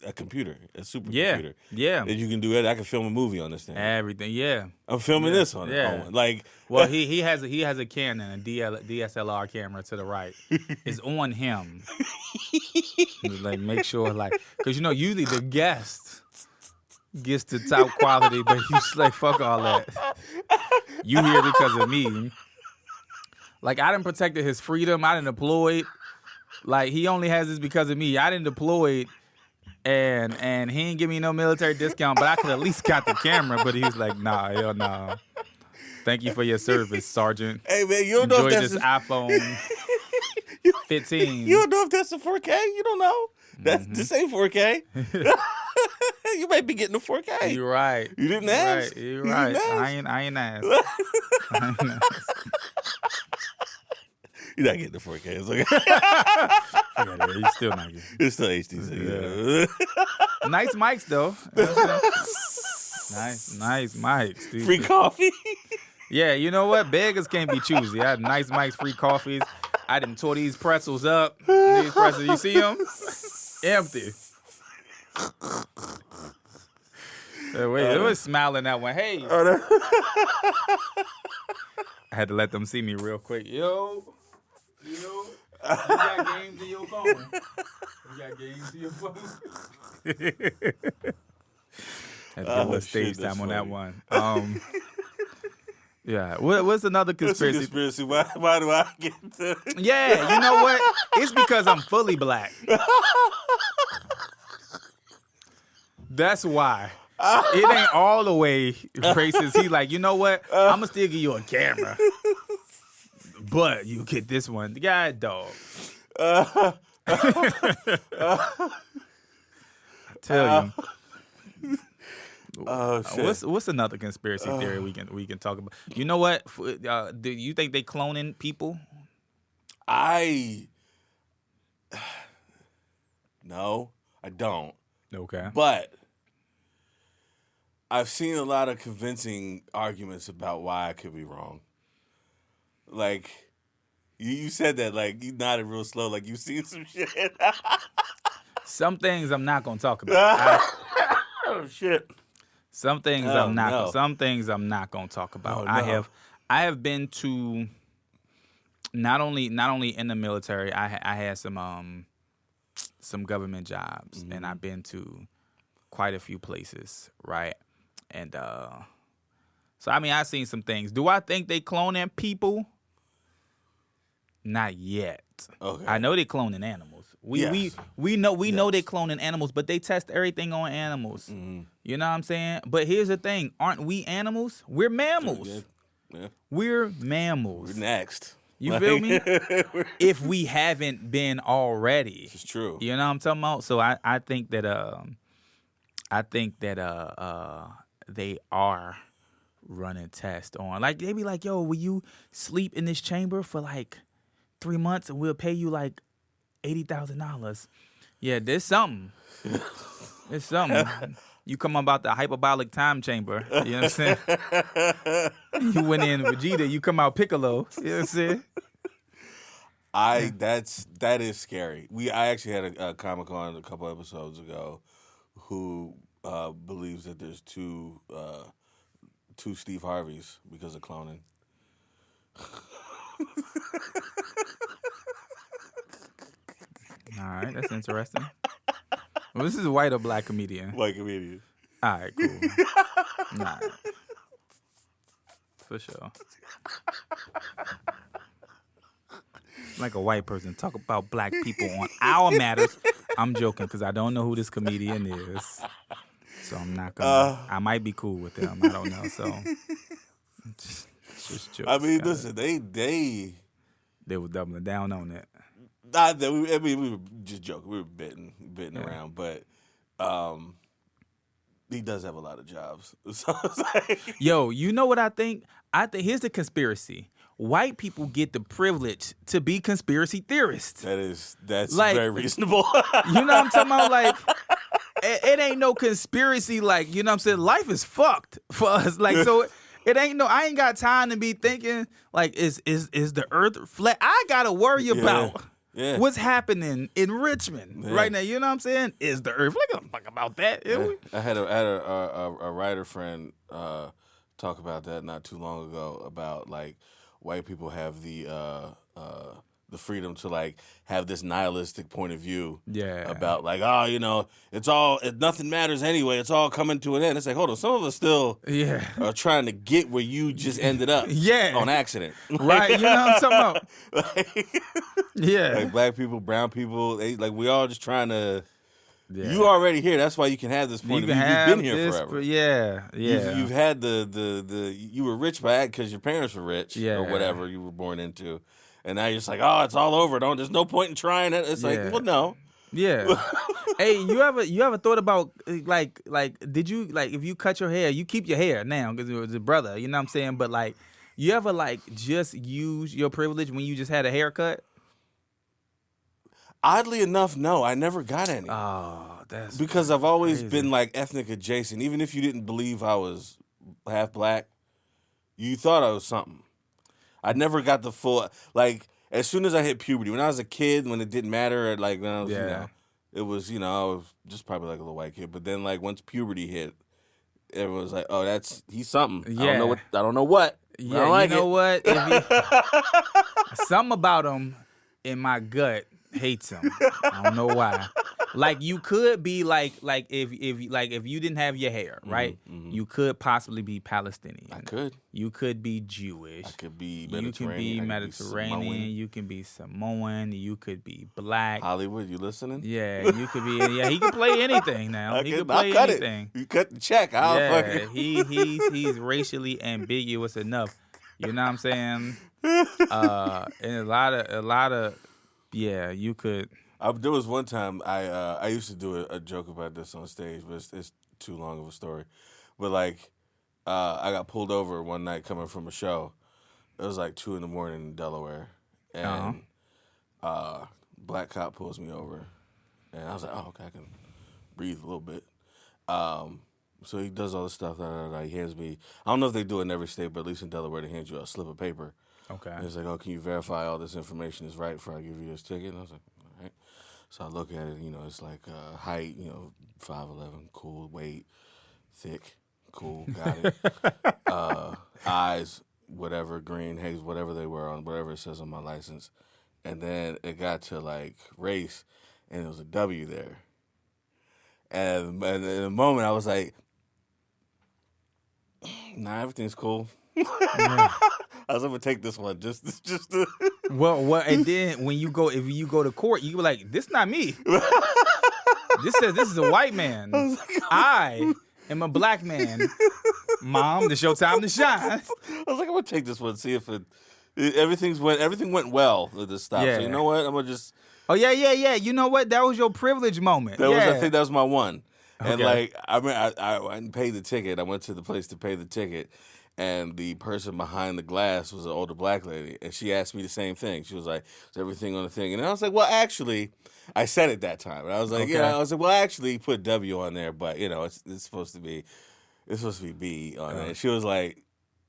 a computer, a supercomputer. Yeah. That you can do it. I can film a movie on this thing. Everything. Yeah. I'm filming this on it. Yeah. Like, well, he has a Canon, a DSLR camera to the right. It's on him. Like make sure because usually the guest gets the top quality, but he's like fuck all that. You here because of me. Like I done protected his freedom. I done deployed. Like he only has this because of me. I didn't deploy. And he didn't give me no military discount, but I could at least got the camera. But he was like, nah, hell no. Thank you for your service, Sergeant. Hey man, you don't know if that's this iPhone 15. You don't know if that's a 4K. You don't know. This ain't 4K. You might be getting a 4K. You're right. You didn't ask. You're right. I ain't asked. You're not getting the 4K. It's like you're still not getting. It's still HD. Yeah. Nice mics though. Nice mics. Dude. Free coffee. Yeah, you know what? Beggars can't be choosy. I had nice mics, free coffees. I done tore these pretzels up. These pretzels, you see them? Empty. Wait, it was smiling that one. Hey. I had to let them see me real quick. Yo, you got games in your phone. You got games in your phone. Had to get a little stage time on that one. Yeah. What's another conspiracy? Conspiracy. Why do I get to? Yeah, you know what? It's because I'm fully black. That's why. It ain't all the way racist. He like, you know what? I'm gonna still give you a camera, but you get this one. God, dog. I tell you. Oh shit. What's another conspiracy theory we can talk about? You know what? Do you think they cloning people? No, I don't. Okay. But I've seen a lot of convincing arguments about why I could be wrong. Like, you said that, like, you nodded real slow, like you seen some shit. Some things I'm not gonna talk about. Oh shit. Some things Some things I'm not gonna talk about. Oh, no. I have been to not only in the military. I had some government jobs, and I've been to quite a few places, right? And so I mean, I've seen some things. Do I think they cloning people? Not yet. Okay. I know they cloning animals. We know they cloning animals, but they test everything on animals. Mm-hmm. You know what I'm saying? But here's the thing: aren't we animals? We're mammals. Yeah. We're mammals. We're next. You feel me? If we haven't been already. It's true. You know what I'm talking about? So I think that they are running tests on. Like they be like, yo, will you sleep in this chamber for like 3 months and we'll pay you like $80,000? Yeah, there's something. There's something. You come about the hyperbolic time chamber. You know what I'm saying? You went in Vegeta, you come out Piccolo. You know what I'm saying? That is scary. I actually had a Comic-Con a couple episodes ago who believes that there's two Steve Harveys because of cloning. All right, that's interesting. Well, this is a white or black comedian? White comedian. All right, cool. All right. for sure. Like a white person talk about black people on Our Matters. I'm joking because I don't know who this comedian is, so I'm not gonna. I might be cool with them. I don't know. So just jokes. I mean, kinda. listen, they They were doubling down on it. we were just joking. We were betting around, but he does have a lot of jobs. So it's like, Yo, you know what I think? Here's the conspiracy. White people get the privilege to be conspiracy theorists. that's Like- very reasonable. You know what I'm talking about? Like, it ain't no conspiracy. Like, you know what I'm saying? Life is fucked for us. Like, so it ain't no. I ain't got time to be thinking like, is the Earth flat? I gotta worry about what's happening in Richmond right now. You know what I'm saying? Is the Earth? Like, fuck about that. I had a writer friend talk about that not too long ago about like white people have the freedom to like have this nihilistic point of view about like, oh, you know, nothing matters anyway, it's all coming to an end. It's like, hold on, some of us still are trying to get where you just ended up on accident. Right, you know what I'm talking about? Like black people, brown people, we all just trying to you already here. That's why you can have this point of view. You've been here forever. You've had you were rich by because your parents were rich or whatever you were born into. And now you're just like, oh, it's all over. There's no point in trying it. It's like, well, no. Yeah. Hey, you ever thought about like did you like if you cut your hair, you keep your hair now because it was a brother, you know what I'm saying? But like, you ever like just use your privilege when you just had a haircut? Oddly enough, no, I never got any. Oh, that's because I've always crazy. been like ethnic adjacent. Even if you didn't believe I was half black, you thought I was something. I never got the full like. As soon as I hit puberty, when I was a kid, when it didn't matter, like when I was, it was, I was just probably like a little white kid. But then, like once puberty hit, everyone was like, "Oh, he's something." Yeah. I don't know what. Yeah, I don't like you know what? Something about him in my gut hates him. I don't know why. Like you could be like if you didn't have your hair, right? You could possibly be Palestinian. I could. You could be Jewish. I could be Mediterranean. You can be Mediterranean. You can be Samoan. You could be black. Hollywood, you listening? Yeah, you could be. Yeah, he could play anything now. He could play I'll cut anything. It. You cut the check. He's racially ambiguous enough. You know what I'm saying? And a lot of you could. There was one time I used to do a joke about this on stage, but it's too long of a story. But like, I got pulled over one night coming from a show. It was like 2 a.m. in Delaware, and black cop pulls me over, and I was like, oh, okay, I can breathe a little bit. So he does all this stuff. He hands me. I don't know if they do it in every state, but at least in Delaware, they hand you a slip of paper. Okay. And it's like, oh, can you verify all this information is right before I give you this ticket? And I was like, all right. So I look at it, it's like height, 5'11", cool, weight, thick, cool, got it. Eyes, whatever, green, haze, whatever they were on, whatever it says on my license. And then it got to like race, and there was a W there. And in a moment, I was like, nah, everything's cool. I was gonna take this one just to Well, and then if you go to court, you be like, this not me. This says this is a white man. I am a black man. Mom, this your time to shine. I was like, I'm gonna take this one, see if everything went well with this stop. Yeah. So you know what? I'm gonna just. Oh yeah. You know what? That was your privilege moment. I think that was my one. And Okay. like, I mean, I didn't pay the ticket. I went to the place to pay the ticket. And the person behind the glass was an older black lady. And she asked me the same thing. She was like, is everything on the thing? And I was like, well, actually, I said it that time. And I was like, I was like, well, actually, put W on there. But, it's supposed to be B on there. And she was like,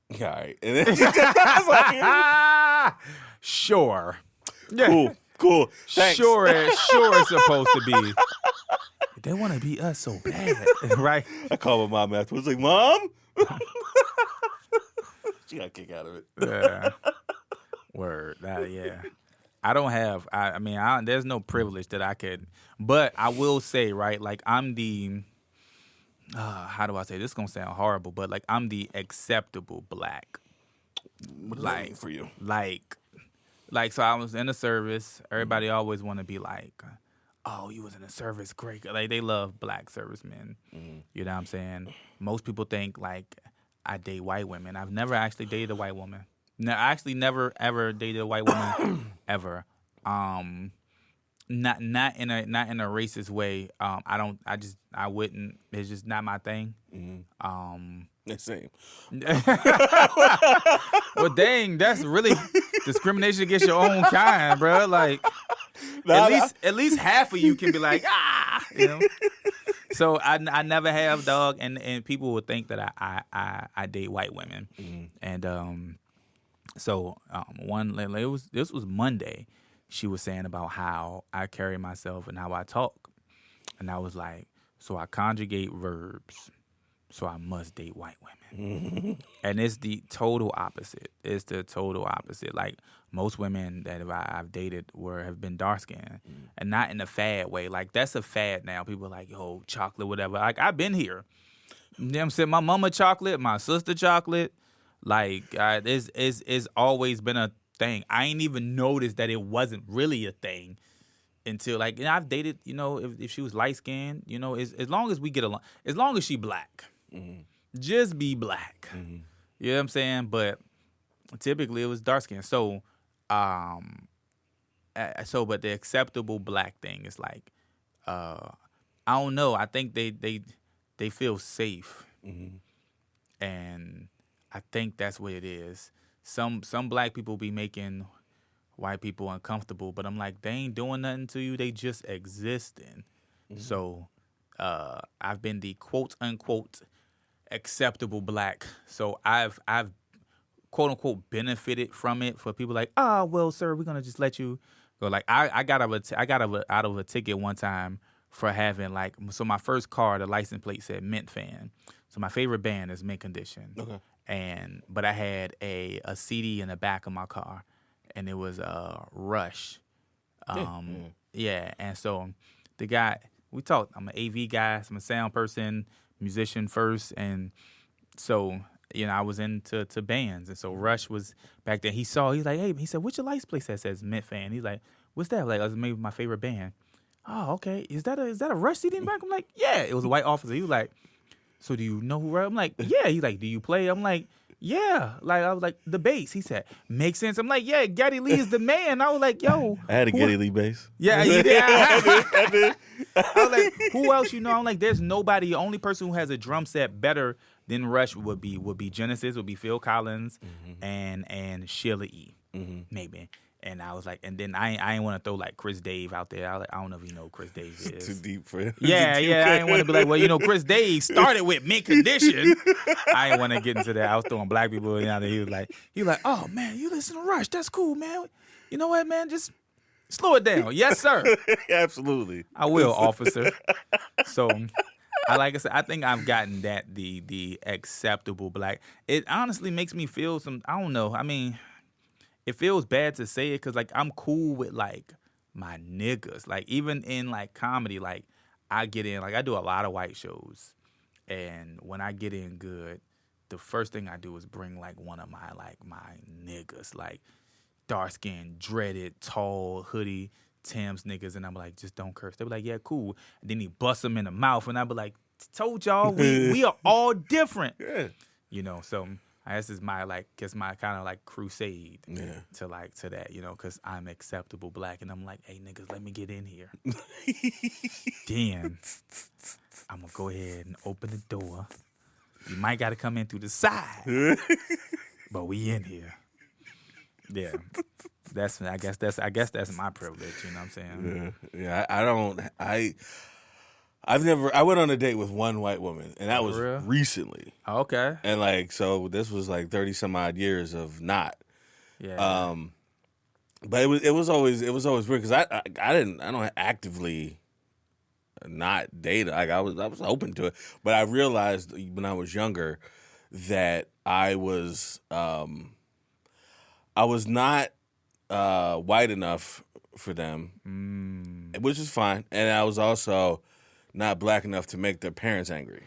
yeah, all right. And then I was like, sure. Yeah. Cool. Thanks. Sure it's supposed to be. They want to be us so bad, right? I called my mom afterwards, like, Mom? She got a kick out of it. Yeah. Word. Yeah. I don't have, there's no privilege that I could, but I will say, right, like I'm the, how do I say, this is going to sound horrible, but like I'm the acceptable black. What does that mean for you? So I was in the service. Everybody always want to be like, oh, you was in the service, great. Like they love black servicemen. You know what I'm saying? Most people think like I date white women. I've never actually dated a white woman. No, I actually never ever dated a white woman ever. Not in a racist way. I wouldn't. It's just not my thing. The same. Well, dang, that's really discrimination against your own kind, bro. Like, at least half of you can be like, you know. So I never have, dog, and people would think that I date white women, and this was Monday. She was saying about how I carry myself and how I talk, and I was like, so I conjugate verbs. So I must date white women. And it's the total opposite. It's the total opposite. Like most women that I've dated have been dark skinned and not in a fad way. Like that's a fad now. People are like, yo, chocolate, whatever. Like I've been here. You know what I'm saying? My mama chocolate, my sister chocolate. Like it's always been a thing. I ain't even noticed that it wasn't really a thing until like, and I've dated, you know, if she was light skinned, you know, as long as we get along, as long as she black. Just be black. You know what I'm saying? But typically it was dark skin. So but the acceptable black thing is like I don't know. I think they feel safe. And I think that's what it is. Some black people be making white people uncomfortable, but I'm like, they ain't doing nothing to you. They just existing. So I've been the quote unquote acceptable black. So I've quote unquote benefited from it. For people like, well, sir, we're gonna just let you go. Like I got out of a ticket one time for having like, so my first car, the license plate said Mint Fan. So my favorite band is Mint Condition. Okay. But I had a CD in the back of my car, and it was Rush. Yeah. And so the guy, we talked. I'm an AV guy. I'm a sound person, musician first, and so you know I was into bands, and so Rush was back then. He's like, hey, he said, what's your license plate that says Mint Fan? He's like, what's that? Like, that's maybe my favorite band. Oh, okay. Is that a Rush CD in the back? I'm like, yeah. It was a white officer. He was like, so do you know who Rush? I'm like, yeah. He's like, do you play? I'm like, yeah. Like I was like, the bass. He said, makes sense. I'm like, yeah, Geddy Lee is the man. I was like, yo. I had a Geddy Lee bass. Yeah, you did. I did. I was like, who else you know? I'm like, there's nobody. The only person who has a drum set better than Rush would be Genesis, would be Phil Collins and Sheila E. Maybe. And I was like, and then I ain't want to throw like Chris Dave out there. I don't know if you know who Chris Dave is. Too deep for him. Yeah. I ain't want to be like, well, you know, Chris Dave started with Mint Condition. I ain't want to get into that. I was throwing black people in there. He was like, oh man, you listen to Rush? That's cool, man. You know what, man? Just slow it down. Yes, sir. Absolutely. I will, officer. So, like I said, I think I've gotten that the acceptable black. It honestly makes me feel I don't know. I mean, it feels bad to say it because, like, I'm cool with, like, my niggas. Like, even in, like, comedy, like, I get in. Like, I do a lot of white shows. And when I get in good, the first thing I do is bring, like, one of my, like, my niggas. Like, dark-skinned, dreaded, tall, hoodie, Tim's niggas. And I'm like, just don't curse. They be like, yeah, cool. And then he busts them in the mouth. And I be like, told y'all, we are all different. Yeah. You know, so... This is my kind of like crusade to that, you know, because I'm acceptable black, and I'm like, hey niggas, let me get in here. Then I'm gonna go ahead and open the door. You might got to come in through the side, but we in here. Yeah, I guess that's my privilege. You know what I'm saying? Yeah. I went on a date with one white woman, and that was recently. Okay. And like, so this was like 30 some odd years of not. Yeah. But it was always weird because I don't actively not date. Like I was open to it, but I realized when I was younger that I was not white enough for them, which is fine, and I was also not black enough to make their parents angry.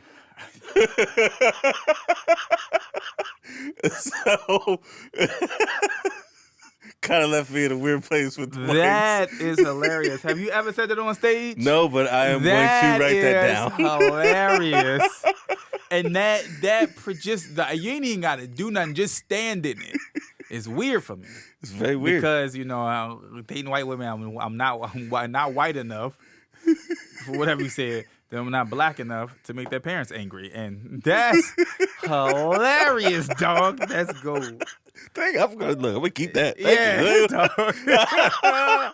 So, kind of left me in a weird place with the That weights. is hilarious. Have you ever said that on stage? No, but I am going to write that down. Hilarious. And you ain't even got to do nothing. Just stand in it. It's weird for me. It's very weird. Because, dating white women, I'm not white enough for whatever you said. Then I'm not black enough to make their parents angry. And that's hilarious, dog. That's gold. I'm gonna keep that. Thank you. Dog.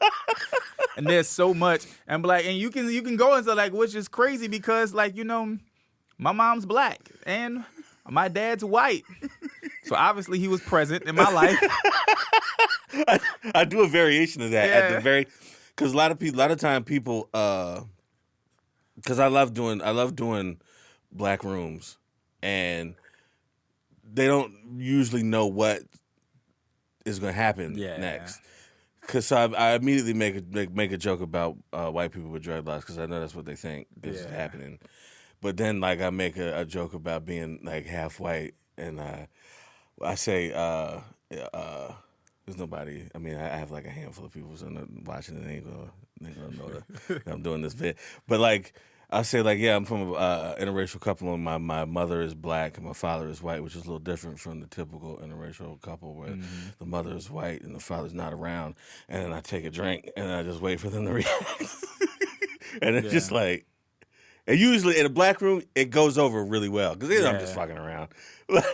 And there's so much. And you can go into which is crazy because my mom's black and my dad's white. So obviously he was present in my life. I do a variation of that at the very, because a lot of time people, because I love doing black rooms, and they don't usually know what is going to happen next. Because I immediately make a joke about white people with dreadlocks because I know that's what they think is happening. But then I make a joke about being half white, and I say there's nobody. I mean, I have a handful of people so watching it. They ain't gonna know that I'm doing this bit. But I say I'm from an interracial couple, and my mother is black and my father is white, which is a little different from the typical interracial couple where the mother is white and the father's not around. And then I take a drink and I just wait for them to react. And it's just and usually in a black room it goes over really well because I'm just fucking around. Not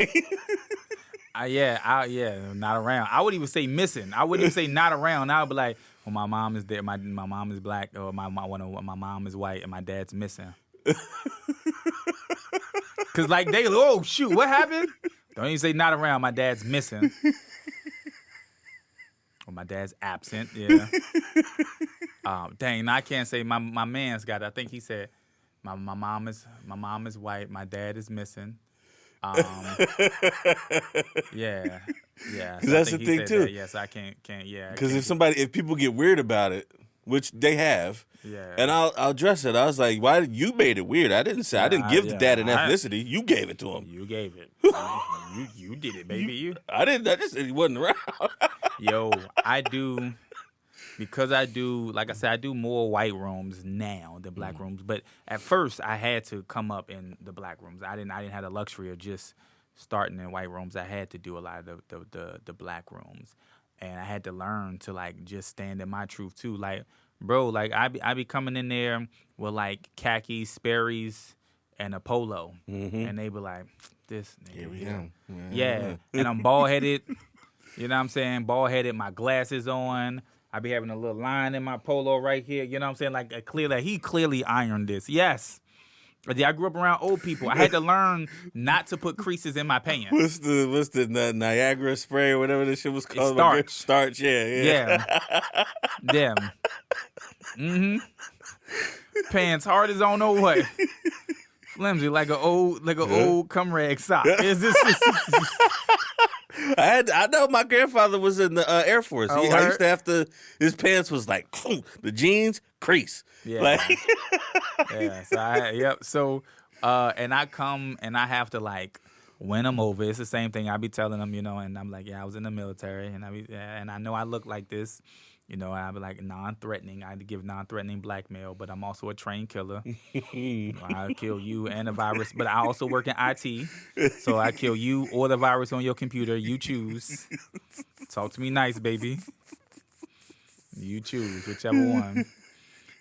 around. I would even say missing. I wouldn't even say not around. I would be like, well, my mom is there. My mom is black, or my mom is white, and my dad's missing. Cause they, oh shoot, what happened? Don't even say not around. My dad's missing, or my dad's absent. Yeah. Dang, I can't say my man's got it. I think he said my mom is white. My dad is missing. Yeah. Because that's the thing too. Yes, I can't. Yeah. Because if people get weird about it, which they have, and I'll address it. I was like, "Why you made it weird? I didn't say. I didn't give the dad an ethnicity. You gave it to him. You gave it. you did it, baby. I didn't. I just said he wasn't around. Yo, I do. Because I do, like I said, I do more white rooms now than black rooms. But at first, I had to come up in the black rooms. I didn't have the luxury of just starting in white rooms. I had to do a lot of the black rooms, and I had to learn to just stand in my truth too. Bro, I be coming in there with khakis, Sperry's, and a polo, and they be like, "This nigga, here we go." Yeah, and I'm bald headed. You know what I'm saying? Bald headed, my glasses on. I be having a little line in my polo right here. You know what I'm saying? He clearly ironed this. Yes. But I grew up around old people. I had to learn not to put creases in my pants. What's the Niagara spray or whatever this shit was called? It's starch. Starch, yeah. Yeah. Mm-hmm. Pants hard as I don't know what. Flimsy like an old cum rag sock. I know my grandfather was in the Air Force. I used to have his pants was the jeans crease. Yeah. Yeah. So and I come and I have to win them over. It's the same thing. I be telling them, and I'm like, I was in the military, and and I know I look like this. I be non-threatening. I give non-threatening blackmail, but I'm also a trained killer. I'll kill you and the virus, but I also work in IT, so I kill you or the virus on your computer. You choose. Talk to me nice, baby. You choose whichever one.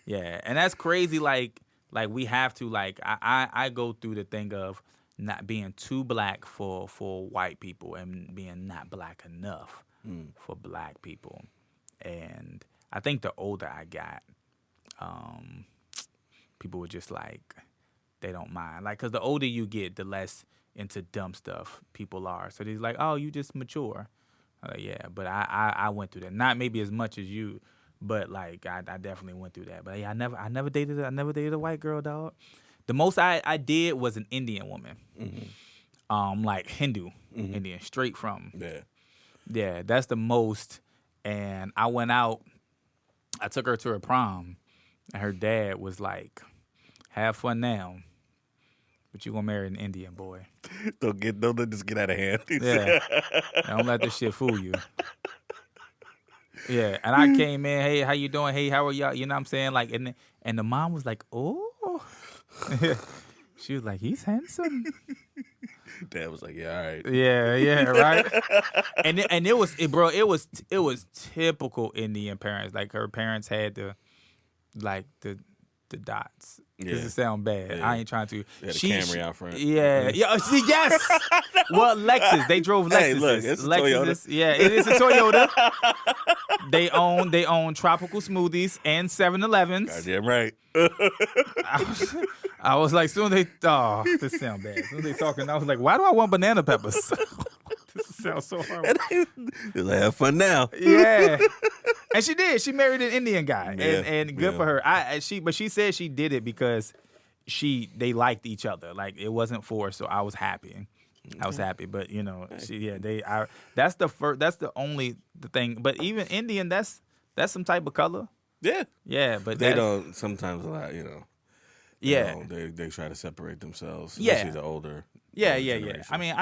Yeah, and that's crazy. We have to I go through the thing of not being too black for white people and being not black enough for black people. And I think the older I got, people were just they don't mind. Because the older you get, the less into dumb stuff people are. So they're oh, you just mature. I'm like, yeah, but I went through that. Not maybe as much as you, but I definitely went through that. But yeah, I never dated a white girl, dog. The most I did was an Indian woman. Mm-hmm. Hindu, Indian, straight from. Yeah. Yeah, that's the most. And I went out, I took her to her prom, and her dad was like, have fun now, but you gonna marry an Indian boy. Don't let this get out of hand. Yeah. Don't let this shit fool you. Yeah. And I came in, hey, how you doing? Hey, how are y'all? You know what I'm saying? Like, and the mom was like, oh. She was like, he's handsome. Dad was like, yeah, all right. Yeah, right. And it was typical Indian parents. Like her parents had the dots. Yeah. Does it sound bad? Yeah. I ain't trying to. They had a Camry out front. Yeah. See, yes. Well, Lexus. They drove Lexus. Hey, look, it's a Toyota. Yeah, it is a Toyota. They own tropical smoothies and 7-Elevens. Goddamn right. I was like, soon this sound bad. Soon they talking, I was like, why do I want banana peppers? This sounds so horrible. They're like, have fun now. Yeah. And she did. She married an Indian guy, Yeah, and good for her. But she said she did it because they liked each other. Like it wasn't forced, so I was happy. I was happy, but that's the only thing. But even Indian, that's some type of color. Yeah. Yeah, but They don't sometimes a lot, Yeah. They try to separate themselves, Yeah. especially the older. Yeah. generation. I mean,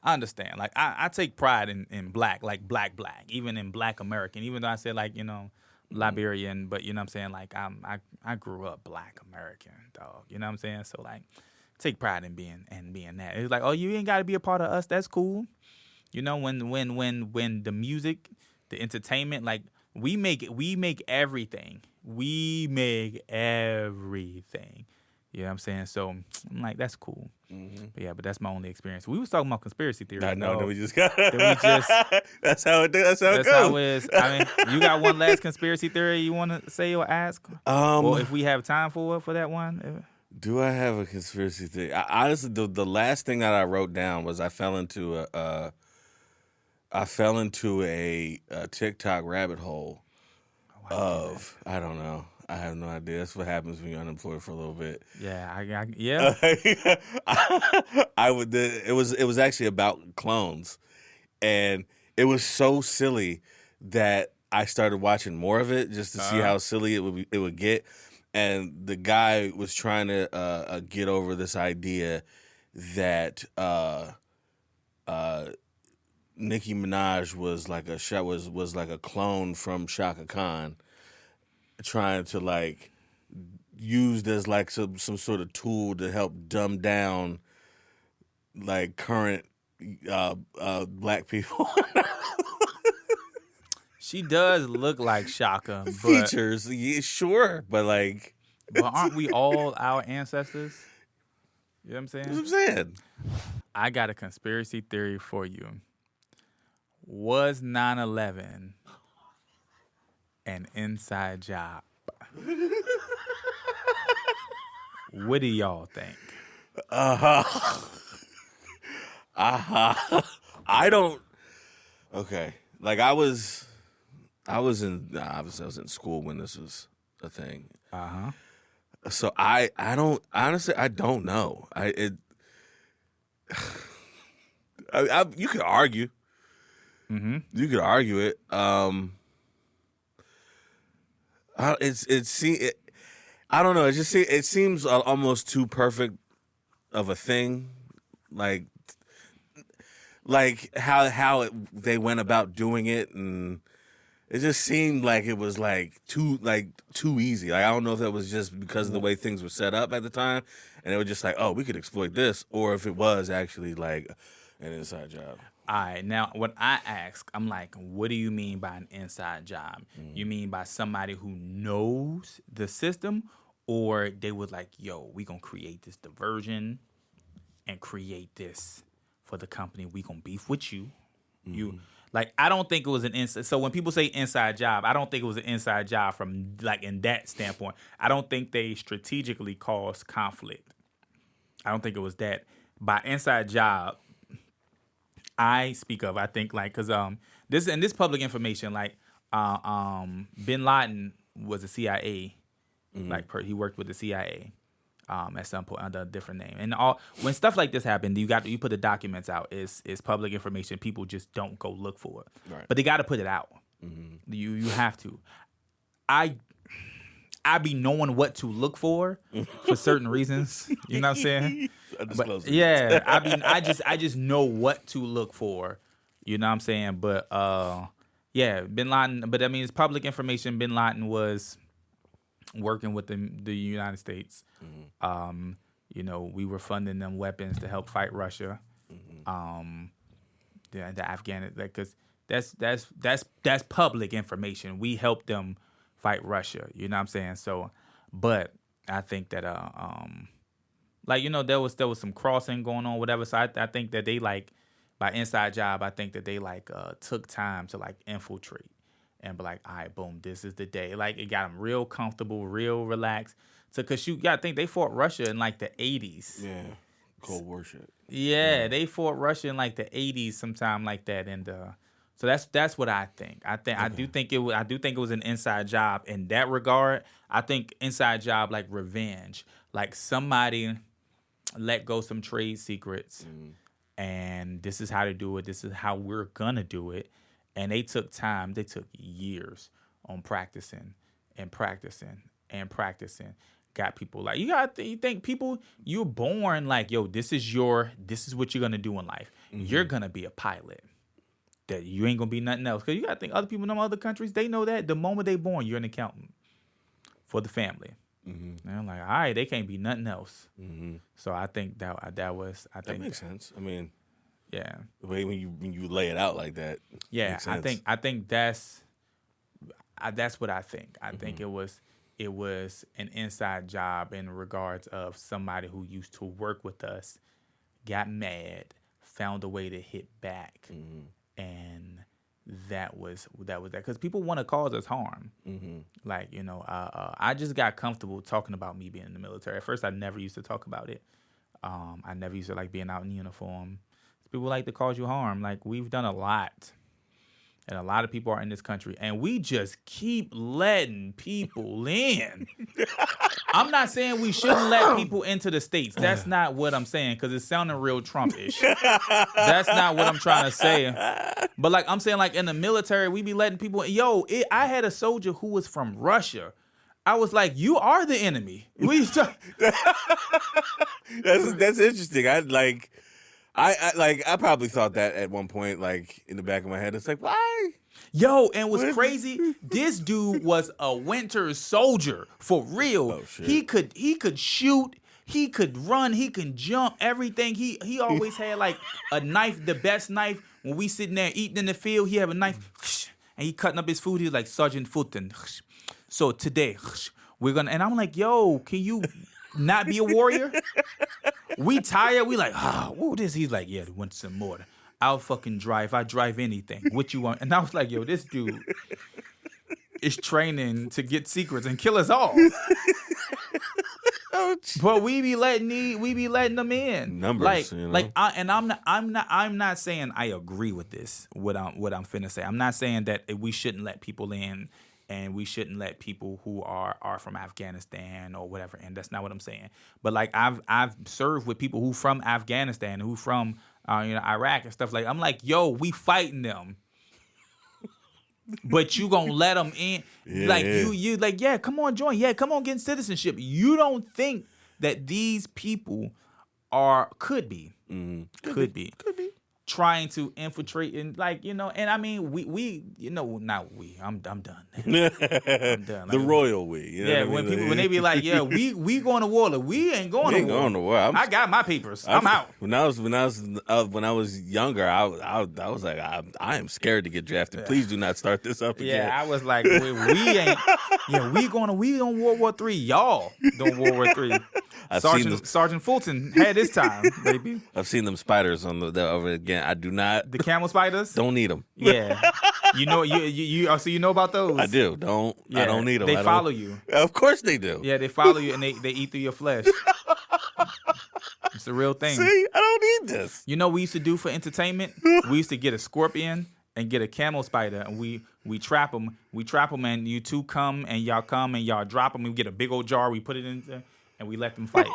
I understand. Like I take pride in black, like black, even in Black American. Even though I said like Liberian, but you know what I'm saying. Like I grew up Black American, dog. You know what I'm saying. So like, take pride in being that. It's like, oh, you ain't got to be a part of us. That's cool. You know, when the music, the entertainment, like we make everything. We make everything. You know what I'm saying? So I'm like, that's cool. Mm-hmm. But that's my only experience. We was talking about conspiracy theories. I know. Dog. That we just got. That's how it goes. That's how it is. I mean, you got one last conspiracy theory you want to say or ask? Or if we have time for that one. Do I have a conspiracy theory? Honestly, the last thing that I wrote down was I fell into a TikTok rabbit hole of I don't know. I have no idea. That's what happens when you're unemployed for a little bit. Yeah, It was actually about clones, and it was so silly that I started watching more of it just to see how silly it would get. And the guy was trying to get over this idea that Nicki Minaj was like a clone from Shaka Khan, trying to like used as like some sort of tool to help dumb down like current black people. She does look like Shaka. But, Features, yeah, sure, but like. But aren't we all our ancestors? You know what I'm saying? That's what I'm saying. I got a conspiracy theory for you. Was 9/11 an inside job? What do y'all think? I don't. Okay, like I was in school when this was a thing. So I don't honestly I don't know. You could argue. Mm-hmm. You could argue it. I don't know. It seems almost too perfect of a thing, like how they went about doing it, and it just seemed like it was too easy. Like I don't know if that was just because of the way things were set up at the time, and they were just like, oh, we could exploit this, or if it was actually like an inside job. All right, now when I ask, I'm like, what do you mean by an inside job? You mean by somebody who knows the system, or they was like, yo, we gonna create this diversion and create this for the company. We gonna beef with you. Like, I don't think it was an inside. So when people say inside job, I don't think it was an inside job from like in that standpoint. I don't think they strategically caused conflict. I don't think it was that. By inside job, I speak of, I think like, cause this public information, like Bin Laden was a CIA, he worked with the CIA. At some point under a different name, and when stuff like this happened, you put the documents out. It's public information. People just don't go look for it, right. But they got to put it out. You have to. I be knowing what to look for certain reasons. You know what I'm saying? undisclosed. Yeah, I mean, I just know what to look for. You know what I'm saying? But yeah, Bin Laden. But I mean, it's public information. Bin Laden was working with the United States. Mm-hmm. You know, we were funding them weapons to help fight Russia. Mm-hmm. The Afghanistan, because that's public information. We helped them fight Russia. You know what I'm saying? So, but I think that like, you know, there was some crossing going on, whatever. So I think that they, like, by inside job, I think that they like took time to like infiltrate and be like, all right, boom, this is the day. Like, it got them real comfortable, real relaxed. So, cause you gotta think they fought Russia in like the 80s. Yeah, Cold War shit. Yeah, they fought Russia in like the 80s, sometime like that, and so that's what I think. I do think it was an inside job in that regard. I think inside job, like revenge, like somebody let go some trade secrets, and this is how to do it. This is how we're gonna do it, and they took time. They took years on practicing and practicing and practicing. Got people like you think people, you're born like, yo, this is what you're gonna do in life. You're gonna be a pilot. That you ain't gonna be nothing else. Cause you gotta think other people in them other countries, they know that the moment they born, you're an accountant for the family. And I'm like, all right, they can't be nothing else. So I think that makes sense. I mean, yeah, the way when you lay it out like that. yeah. Makes sense. I think that's what I think. I think it was an inside job in regards of somebody who used to work with us, got mad, found a way to hit back, and that was that. Because people want to cause us harm. Like, you know, I just got comfortable talking about me being in the military. At first, I never used to talk about it. I never used to like being out in uniform. People like to cause you harm. Like, we've done a lot. And a lot of people are in this country, and we just keep letting people in. I'm not saying we shouldn't let people into the States. That's not what I'm saying, because it's sounding real Trumpish. That's not what I'm trying to say. But like, I'm saying, like, in the military, we be letting people in. Yo, I had a soldier who was from Russia. I was like, you are the enemy. That's interesting. I probably thought that at one point, like, in the back of my head. It's like, why? Yo, and what's crazy, this dude was a winter soldier for real. Oh, shit. He could shoot, he could run, he can jump, everything. He always had like a knife, the best knife. When we sitting there eating in the field, he have a knife, and he cutting up his food. He's like, Sergeant Fulton. So today, we're gonna, and I'm like, yo, can you not be a warrior? We tired. We like, whoa, this. He's like, yeah, want some more. I'll fucking drive. I drive anything. What you want? And I was like, yo, this dude is training to get secrets and kill us all. But we be letting them in. Numbers, like, you know? like, I'm not saying I agree with this. What I'm finna say. I'm not saying that we shouldn't let people in. And we shouldn't let people who are from Afghanistan or whatever. And that's not what I'm saying. But like, I've served with people who from Afghanistan, who from Iraq and stuff like. I'm like, yo, we fighting them, but you gonna let them in? Yeah, like yeah. you like, yeah, come on, join, yeah, come on, get citizenship. You don't think that these people could be trying to infiltrate and, like, you know, and I mean, we you know, not we. I'm done. I'm done. The royal we. You know yeah, what I mean? when they be like, yeah, we going to war. Like, we ain't going to war. Going to war. I got my papers. I'm out. When I was younger, I was like, I am scared to get drafted. Please do not start this up again. Yeah, I was like, we ain't. Yeah, we on World War III. Y'all doing World War III. Sergeant Fulton had his time, baby. I've seen them spiders on the over again. I do not. The camel spiders. Don't need them. Yeah, you know so you know about those. I do. Don't. Yeah, I don't need them. They follow you. Of course they do. Yeah, they follow you and they eat through your flesh. It's a real thing. See, I don't need this. You know what we used to do for entertainment? We used to get a scorpion and get a camel spider, and we trap them. We trap them, and you two come and y'all drop them. We get a big old jar. We put it in there, and we let them fight.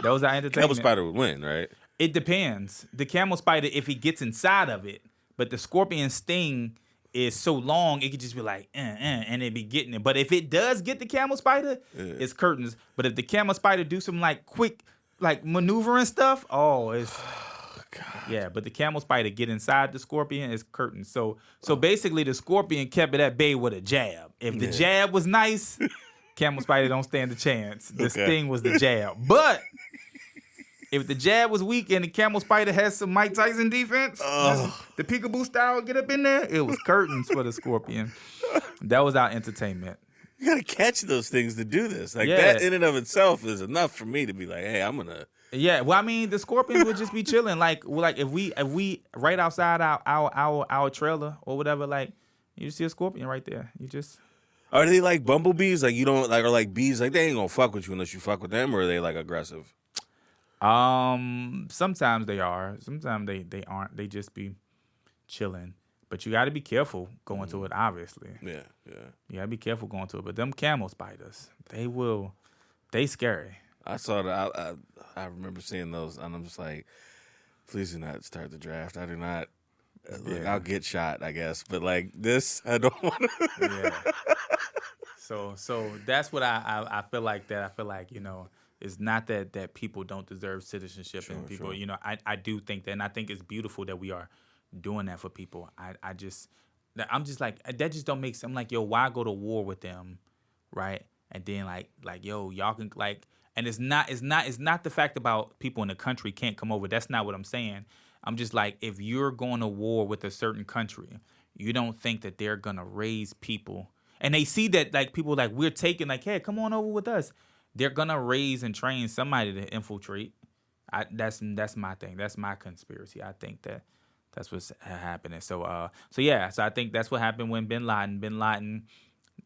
That was our entertainment. Camel spider would win, right? It depends. The camel spider, if he gets inside of it, but the scorpion sting is so long, it could just be like, and it be getting it. But if it does get the camel spider, it's curtains. But if the camel spider do some like quick like maneuvering stuff. Oh, it's yeah. But the camel spider get inside the scorpion is curtains. So basically, the scorpion kept it at bay with a jab. If the jab was nice, camel spider don't stand a chance. The sting was the jab. But if the jab was weak and the camel spider has some Mike Tyson defense, the peekaboo style get up in there, it was curtains for the scorpion. That was our entertainment. You gotta catch those things to do this. Like that in and of itself is enough for me to be like, hey, I'm gonna. Yeah, well, I mean, the scorpions would just be chilling. Like if we right outside our trailer or whatever, like you see a scorpion right there. You just. Are they like bumblebees? Like you don't like, or like bees? Like they ain't gonna fuck with you unless you fuck with them, or are they like aggressive? Sometimes they are. Sometimes they aren't. They just be chilling. But you got to be careful going to it, obviously. Yeah. You got to be careful going to it. But them camel spiders, they scary. I saw that. I remember seeing those, and I'm just like, please do not start the draft. I do not. Like, I'll get shot, I guess. But like this, I don't want to. Yeah. So that's what I feel like that. I feel like, it's not that people don't deserve citizenship and people, I do think that, and I think it's beautiful that we are doing that for people. I'm just like, that just don't make sense. I'm like, yo, why go to war with them, right? And then like yo, y'all can like, and it's not the fact about people in the country can't come over. That's not what I'm saying. I'm just like, if you're going to war with a certain country, you don't think that they're gonna raise people, and they see that like people like we're taking like, hey, come on over with us. They're gonna raise and train somebody to infiltrate. That's my thing. That's my conspiracy. I think that's what's happening. So I think that's what happened when Bin Laden,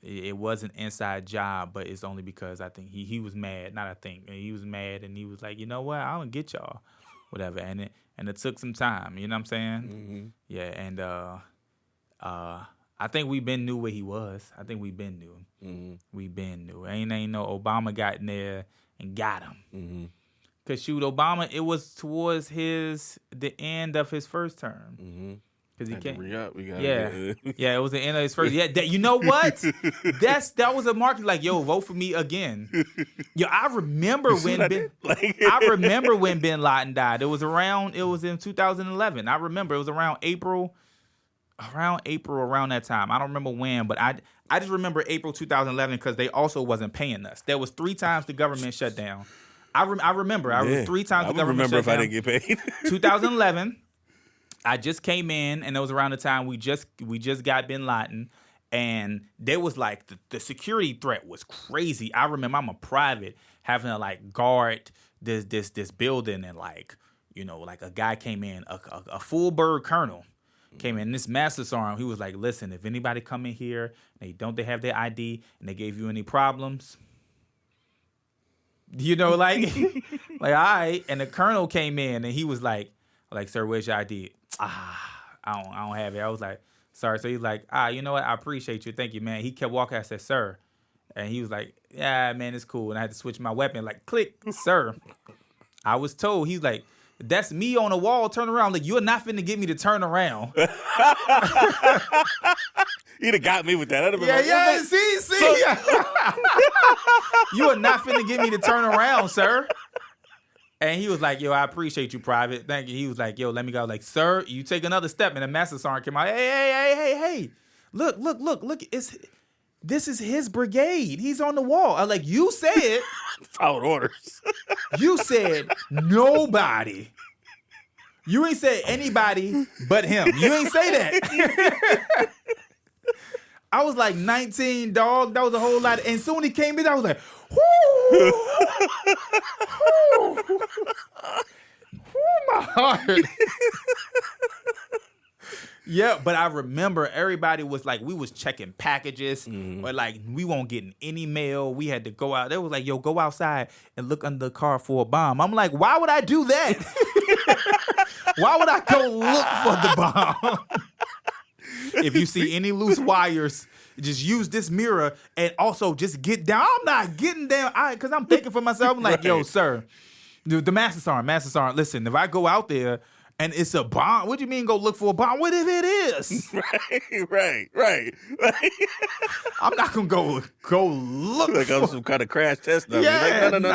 it was an inside job, but it's only because I think he was mad. Not I think he was mad, and he was like, you know what, I don't get y'all, whatever. And it took some time. You know what I'm saying? Mm-hmm. Yeah, and I think we been knew where he was. I think we been knew. Mm-hmm. We been knew. Ain't no Obama got in there and got him. Mm-hmm. Cause shoot, Obama, it was towards the end of his first term. Mm-hmm. Cause he came. It was the end of his first. Yeah, you know what? that was a market. Like, yo, vote for me again. Yo, I remember when Bin Laden died. It was in 2011. I remember it was around April, around that time. I don't remember when, but I just remember April 2011 because they also wasn't paying us. There was 3 times the government shut down. I remember. I 3 times the government shut down. I remember if I didn't get paid. 2011, I just came in, and it was around the time we just got Bin Laden, and there was like the security threat was crazy. I remember I'm a private having to like guard this building, and like like a guy came in, a full bird colonel came in. This master sergeant, he was like, listen, if anybody come in here and they have their ID and they gave you any problems. Like all right. And the colonel came in and he was like, sir, where's your ID? I don't have it. I was like, sorry. So he's like, you know what? I appreciate you. Thank you, man. He kept walking. I said, sir. And he was like, yeah, man, it's cool. And I had to switch my weapon. Like, click, sir. I was told. He's like, that's me on the wall. Turn around. Like, you're not finna get me to turn around. He'd have got me with that. See. You are not finna get me to turn around, sir. And he was like, yo, I appreciate you, private. Thank you. He was like, yo, let me go. Like, sir, you take another step. And the master sergeant came out. Hey. Look. This is his brigade. He's on the wall. I was like, you said. Followed orders. You said nobody. You ain't said anybody but him. You ain't say that. I was like 19, dog. That was a whole lot. And soon he came in, I was like, whoo. My heart. Yeah, but I remember everybody was like, we was checking packages, but like we won't get any mail. We had to go out. They was like, yo, go outside and look under the car for a bomb. I'm like, why would I do that? Why would I go look for the bomb? If you see any loose wires, just use this mirror and also just get down. I'm not getting down because I'm thinking for myself. I'm like, yo, sir, the master sergeant, listen, if I go out there and it's a bomb. What do you mean go look for a bomb? What if it is? Right. I'm not gonna go look Like for on some kind of crash test dummy. Yeah, Like, no.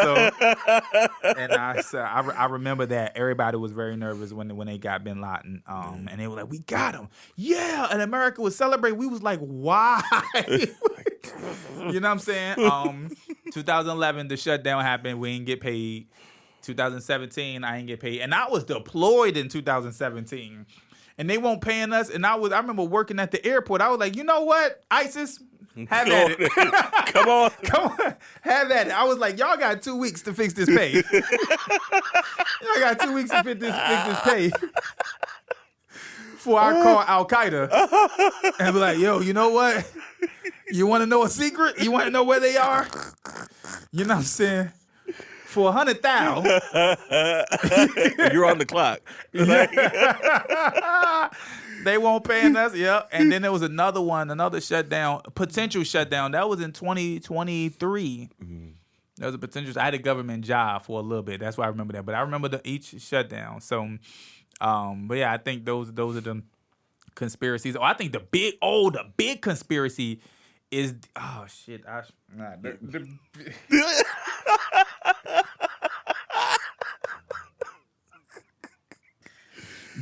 So, and I remember that everybody was very nervous when they got Bin Laden, and they were like, "We got him, yeah!" And America was celebrating. We was like, "Why?" You know what I'm saying? 2011, the shutdown happened. We didn't get paid. 2017, I didn't get paid, and I was deployed in 2017, and they weren't paying us. And I remember working at the airport. I was like, you know what, ISIS. Have at it. Come on. Have at it. I was like, y'all got 2 weeks to fix this pay. Y'all got 2 weeks to fix this pay. Before I call Al Qaeda and be like, yo, you know what? You want to know a secret? You want to know where they are? You know what I'm saying? For 100,000, you're on the clock. They won't paying us. Yep. And then there was another shutdown, potential shutdown. That was in 2023. There was a potential. I had a government job for a little bit. That's why I remember that. But I remember each shutdown. So, but yeah, I think those are the conspiracies. Oh, I think the big conspiracy is shit.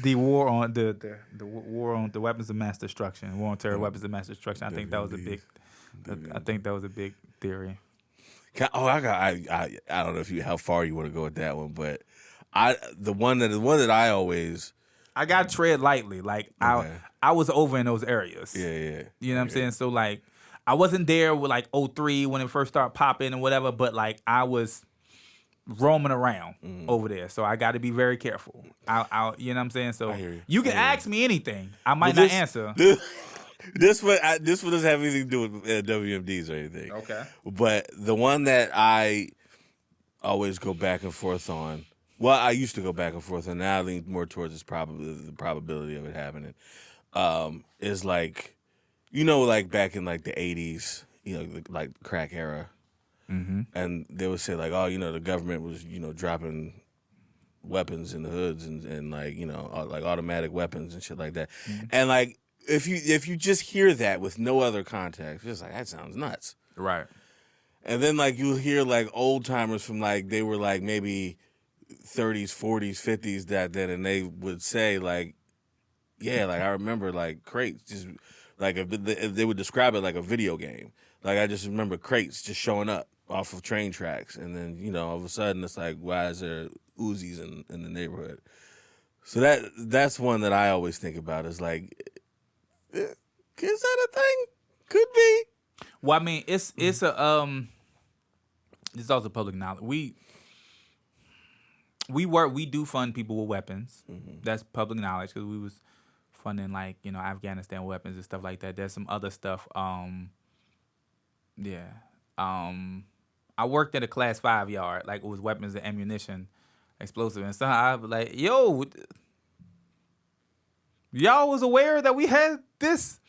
The war on the war on the weapons of mass destruction, war on terror weapons of mass destruction. I think that was a big. I think that was a big theory. I don't know how far you want to go with that one, but the one that I always. I got to tread lightly. Like I was over in those areas. Yeah. You know what I'm saying? So like I wasn't there with like 03 when it first started popping and whatever, but like I was roaming around over there. So I got to be very careful. I you know what I'm saying? So you can ask me anything. I might not answer. This one doesn't have anything to do with WMDs or anything. Okay. But the one that I always go back and forth on, well, I used to go back and forth, and now I lean more towards the probability of it happening, is like, like back in like the 80s, like crack era. Mm-hmm. And they would say like, the government was, dropping weapons in the hoods and like, like automatic weapons and shit like that. Mm-hmm. And like, if you just hear that with no other context, it's like, that sounds nuts. Right. And then like you'll hear like old timers from like, they were like maybe 30s, 40s, 50s then, and they would say like, yeah, like I remember like crates just like if they would describe it like a video game. Like I just remember crates just showing up off of train tracks, and then all of a sudden it's like, why is there Uzis in the neighborhood? So that's one that I always think about is like, is that a thing? Could be. Well, I mean, it's it's also public knowledge. We do fund people with weapons. Mm-hmm. That's public knowledge because we was funding like Afghanistan weapons and stuff like that. There's some other stuff. I worked at a class 5 yard, like it was weapons and ammunition, explosive, and so I was like, yo, y'all was aware that we had this,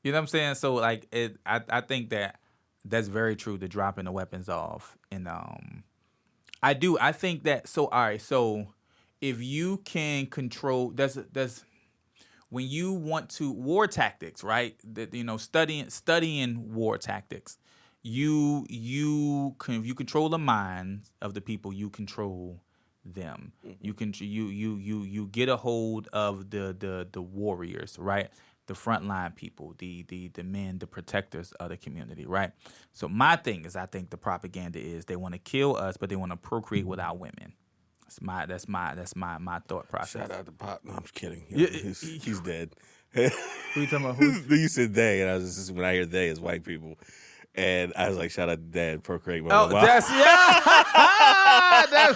you know what I'm saying? So like I think that's very true, the dropping the weapons off, and I think that so if you can control, there's when you want to war tactics, right? That studying war tactics. You control the minds of the people, you control them. Mm-hmm. You get a hold of the warriors, right? The frontline people, the men, the protectors of the community, right? So my thing is, I think the propaganda is they want to kill us, but they want to procreate without women. That's my thought process. Shout out to Pop. No, I'm just kidding. Yeah, he's dead. Who you talking about? You said they, and I was just when I hear they, it's white people. And I was like, shout out to Dad, procreate. That's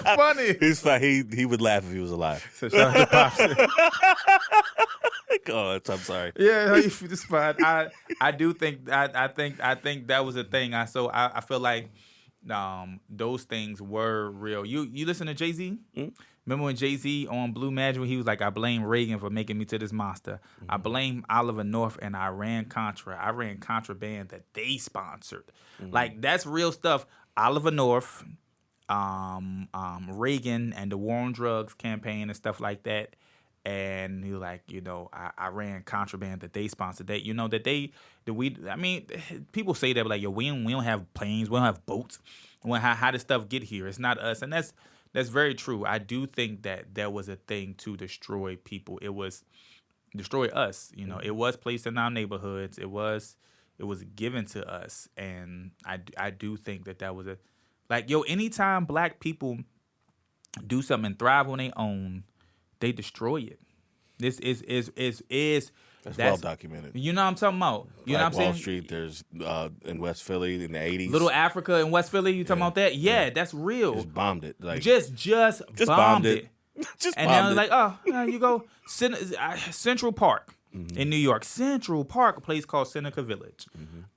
funny. He's fine. He would laugh if he was alive. So shout out to Pops. Oh, I'm sorry. Yeah, it's fine. I do think I think that was a thing. I feel like those things were real. You listen to Jay-Z? Mm-hmm. Remember when Jay-Z on Blue Magic, when he was like, I blame Reagan for making me to this monster. Mm-hmm. I blame Oliver North and Iran-Contra. I ran contraband that they sponsored. Mm-hmm. Like, that's real stuff. Oliver North, Reagan and the war on drugs campaign and stuff like that. And he was like, I ran contraband that they sponsored. That I mean, people say that, but like, yo, we don't have planes, we don't have boats. How does stuff get here? It's not us, and that's very true. I do think that there was a thing to destroy people. It was destroy us. It was placed in our neighborhoods. It was given to us, and I do think that was anytime black people do something and thrive on their own, they destroy it. This is that's well documented. You know what I'm talking about? You know what I'm saying? Wall Street, there's in West Philly in the 80s. Little Africa in West Philly, you talking about that? Yeah, that's real. Just bombed it. Like just bombed it. Just and bombed then it. like, you go Central Park in New York. Central Park, a place called Seneca Village.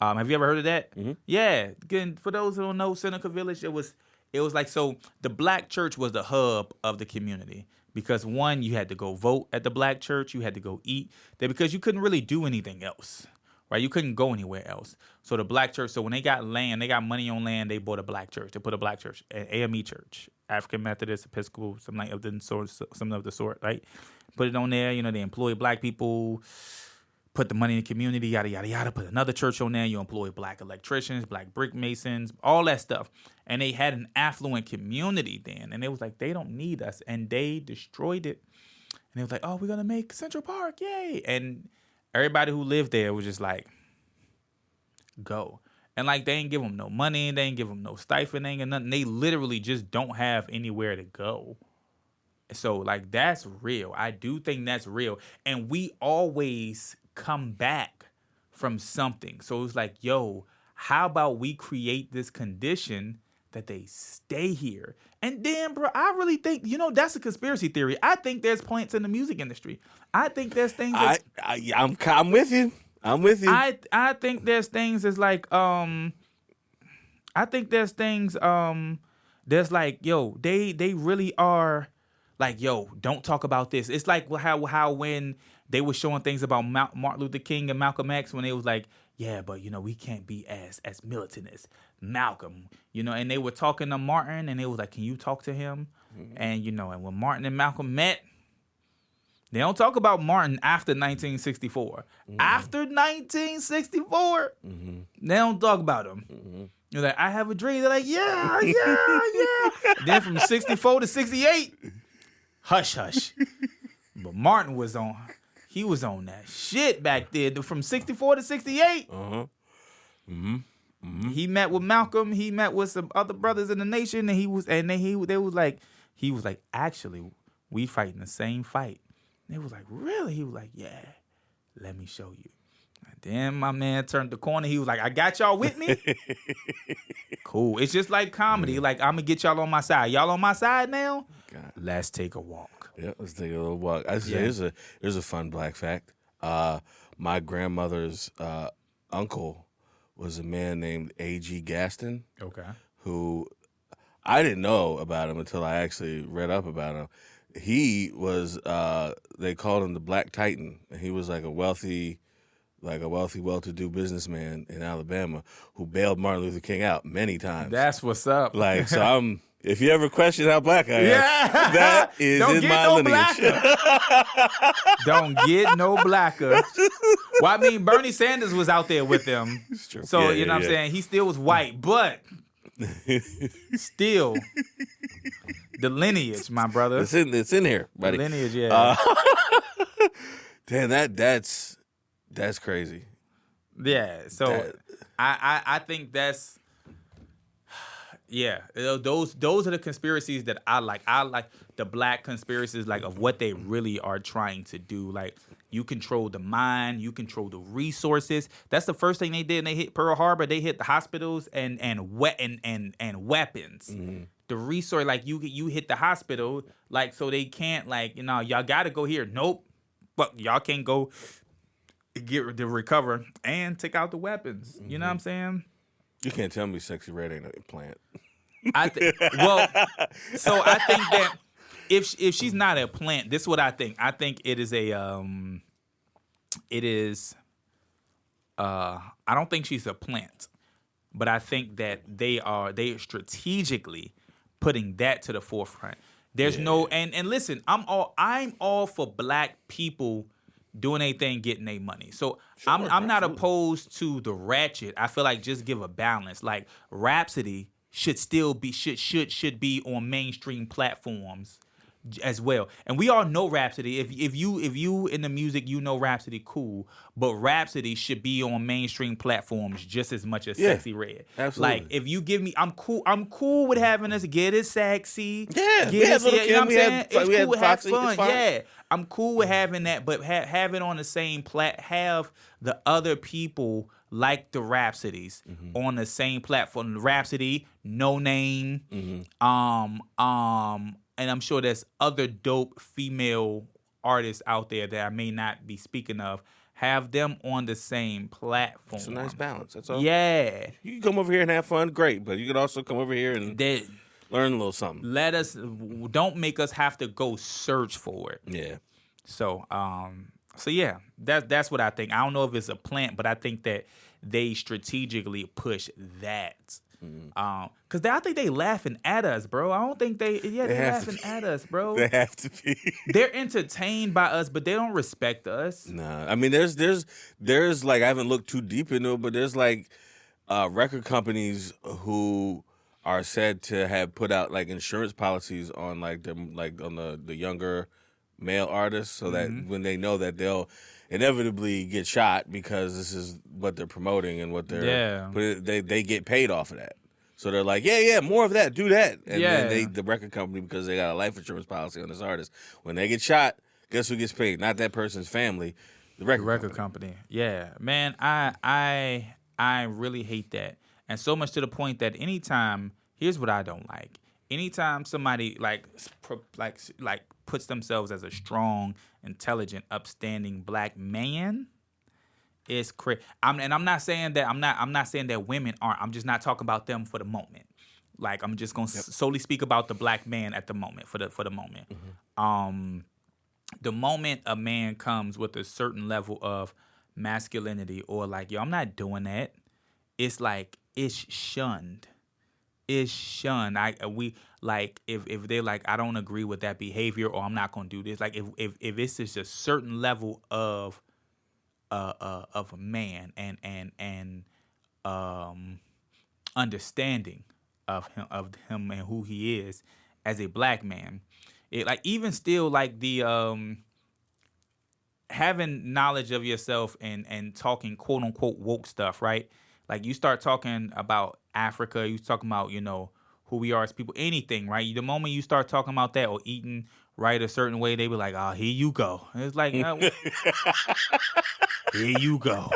Have you ever heard of that? Yeah. Again, for those who don't know, Seneca Village, it was like, so the black church was the hub of the community. Because one, you had to go vote at the black church, you had to go eat there because you couldn't really do anything else, right? You couldn't go anywhere else. So the black church, so when they got land, they got money on land, they bought a black church. They put a black church, an AME church, African Methodist Episcopal, something of the sort, right? Put it on there, they employ black people, put the money in the community, yada, yada, yada, put another church on there, you employ black electricians, black brick masons, all that stuff. And they had an affluent community then. And it was like, they don't need us. And they destroyed it. And it was like, oh, we're going to make Central Park, yay. And everybody who lived there was just like, go. And like, they ain't give them no money, they ain't give them no stipend, they ain't got nothing. They literally just don't have anywhere to go. So like, that's real. I do think that's real. And we always come back from something. So it's like, yo, how about we create this condition that they stay here? And then, bro, I really think, that's a conspiracy theory. I think there's plants in the music industry. I think there's things that I'm with you. I'm with you. I think there's things that's like I think there's things there's like, yo, they really are like, yo, don't talk about this. It's like how when they were showing things about Martin Luther King and Malcolm X, when they was like, yeah, but we can't be as militant as Malcolm, and they were talking to Martin, and they was like, can you talk to him? And and when Martin and Malcolm met, they don't talk about Martin after 1964. After 1964, they don't talk about him. You're like, I have a dream. They're like, yeah. Then from 64 to 68, hush hush. But Martin was on. He was on that shit back then. From 64 to 68. He met with Malcolm. He met with some other brothers in the nation, and he was like, actually, we fighting the same fight. They was like, really? He was like, yeah. Let me show you. And then my man turned the corner. He was like, I got y'all with me. Cool. It's just like comedy. Like, I'm gonna get y'all on my side. Y'all on my side now? God. Let's take a walk. Yeah, let's take a little walk. Here's a fun black fact. My grandmother's uncle was a man named A.G. Gaston. Okay. Who I didn't know about him until I actually read up about him. He was they called him the Black Titan. And he was like a wealthy, well-to-do businessman in Alabama who bailed Martin Luther King out many times. That's what's up. Like, so if you ever question how black I am, that is Don't in get my no lineage. Blacker. Don't get no blacker. Well, I mean, Bernie Sanders was out there with them. So, you know what I'm saying? He still was white, but still the lineage, my brother. It's in here, buddy. The lineage, yeah. Damn, that's crazy. Yeah, so I think that's, yeah, those are the conspiracies that I like. I like the black conspiracies, like, of what they really are trying to do. Like, you control the mind, you control the resources. That's the first thing they did. And they hit Pearl Harbor. They hit the hospitals and weapons. Mm-hmm. The resource, like, you hit the hospital, like, so they can't, like, y'all got to go here. Nope, but y'all can't go get to recover and take out the weapons. You know what I'm saying? You can't tell me Sexy Red ain't a plant. So I think that if she's not a plant, this is what I think. I think it is I don't think she's a plant, but I think that they strategically putting that to the forefront. There's no and listen, I'm all for black people doing their thing, getting their money. So I'm not opposed to the ratchet. I feel like just give a balance. Like Rhapsody should still be should be on mainstream platforms as well. And we all know Rhapsody. If you in the music, you know Rhapsody, cool. But Rhapsody should be on mainstream platforms just as much as Sexy Red. Absolutely. Like if you give me, I'm cool with having us get it sexy. Yeah, get it, you know what I'm saying? It's we had cool to have Foxy, fun. it's fine. Yeah, I'm cool with having that, but have it on the same have the other people like the Rhapsodies on the same platform. Rhapsody, No Name, and I'm sure there's other dope female artists out there that I may not be speaking of. Have them on the same platform. It's a nice balance. That's all. Yeah. You can come over here and have fun, great. But you can also come over here and learn a little something. Don't make us have to go search for it. Yeah. So yeah, that's what I think. I don't know if it's a plant, but I think that they strategically push that. Cause I think they laughing at us, bro. I don't think they're laughing at us, bro. They have to be. They're entertained by us, but they don't respect us. Nah, I mean, there's like, I haven't looked too deep into it, but there's like record companies who are said to have put out like insurance policies on like them, like on the younger male artists, so that when they know that they'll inevitably get shot because this is what they're promoting and what they're they get paid off of that. So they're like, yeah, more of that, do that. And then the record company, because they got a life insurance policy on this artist, when they get shot, guess who gets paid? Not that person's family, the record company. Yeah, man, I really hate that, and so much to the point that anytime, here's what I don't like. Anytime somebody like puts themselves as a strong, intelligent, upstanding black man, it's crazy. I'm not saying that I'm not saying that women aren't. I'm just not talking about them for the moment. Like I'm just gonna solely speak about the black man at the moment for the moment. The moment a man comes with a certain level of masculinity or like, yo, I'm not doing that, it's like it's shunned. Is shunned. If they're like, I don't agree with that behavior, or I'm not gonna do this. Like if it's just a certain level of a man and understanding of him and who he is as a black man, it like even still like the having knowledge of yourself and talking quote unquote woke stuff, right? Like you start talking about Africa, you talking about, you know, who we are as people, anything, right? The moment you start talking about that or eating right a certain way, they be like, oh, here you go. And it's like, here you go.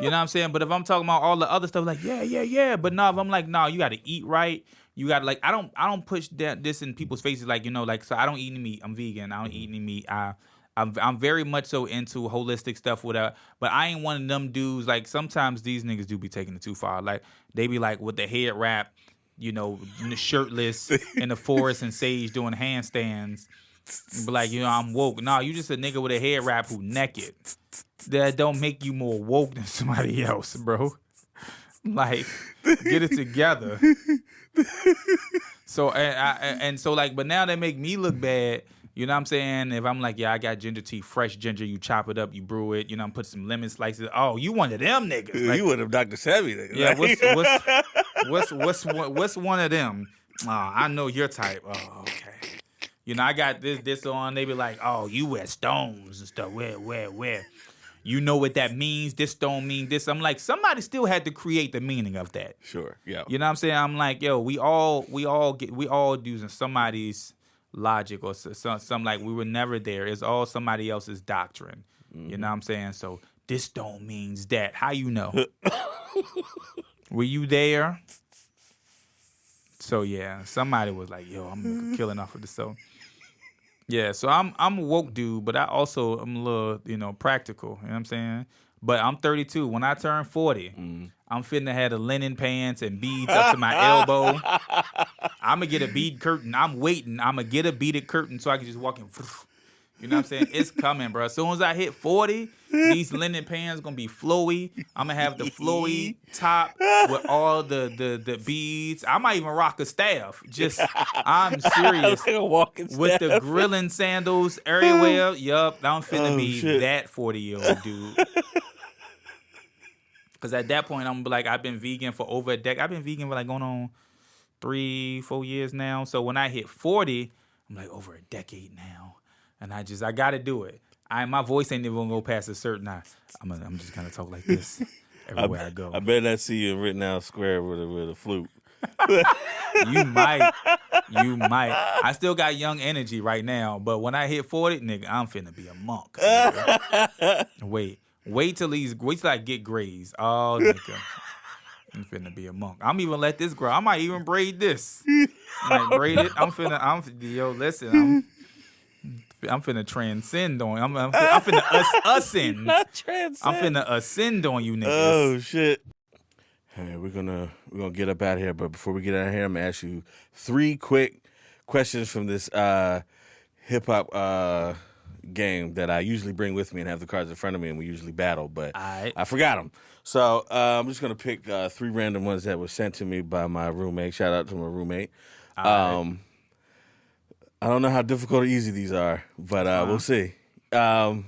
You know what I'm saying? But if I'm talking about all the other stuff, like, yeah. But no, if I'm like, no, you got to eat right. You got to like, I don't push this in people's faces, like, you know, like, so I don't eat any meat. I'm vegan. I don't eat any meat. I'm very much so into holistic stuff but I ain't one of them dudes. Like sometimes these niggas do be taking it too far. Like they be like with the head wrap, you know, shirtless in the forest and sage doing handstands. Be like, you know, I'm woke. No, you just a nigga with a head wrap who naked. That don't make you more woke than somebody else, bro. Like, get it together. So so like, but now they make me look bad. You know what I'm saying? If I'm like, yeah, I got ginger tea, fresh ginger, you chop it up, you brew it, you know, put some lemon slices. Oh, you one of them niggas. Like, you one of them Dr. Savvy niggas. Yeah, what's one of them? Oh, I know your type. Oh, okay. You know, I got this on. They be like, oh, you wear stones and stuff. Where? You know what that means? This don't mean this. I'm like, somebody still had to create the meaning of that. Sure, yeah. You know what I'm saying? I'm like, yo, we all using somebody's logic or some like we were never there. It's all somebody else's doctrine. You know what I'm saying? So this don't means that. How you know? Were you there? So yeah, somebody was like, yo, I'm killing off of this. So yeah, so I'm a woke dude, but I'm a little, you know, practical. You know what I'm saying? But I'm 32. When I turn 40, I'm finna have the linen pants and beads up to my elbow. I'm gonna get a bead curtain. I'm waiting. I'm gonna get a beaded curtain so I can just walk in. You know what I'm saying? It's coming, bro. As soon as I hit 40, these linen pants gonna be flowy. I'm gonna have the flowy top with all the beads. I might even rock a staff. I'm serious. Like a walking With the staff. grilling sandals everywhere. Yup, I'm finna be shit. that 40-year-old dude. Because at that point, I'm like, I've been vegan for over a decade. I've been vegan for like going on 3-4 years now. So when I hit 40, I'm like, over a decade now. And I got to do it. My voice ain't even going to go past a certain eye. I'm just going to talk like this everywhere I go. I bet I see you in Rittenhouse Square with a flute. You might. I still got young energy right now. But when I hit 40, nigga, I'm finna be a monk. Wait till I get grays. Oh, nigga. I'm finna be a monk. I'm even let this grow. I might even braid this. I might braid it. Listen, I'm finna transcend on. I'm finna ascend. Not transcend. I'm finna ascend on you niggas. Oh shit. Hey, we're gonna get up out of here, but before we get out of here, I'm gonna ask you 3 quick questions from this hip hop game that I usually bring with me and have the cards in front of me, and we usually battle, but Aight. I forgot them. So I'm just gonna pick 3 random ones that were sent to me by my roommate. Shout out to my roommate. I don't know how difficult or easy these are, but we'll see. Okay.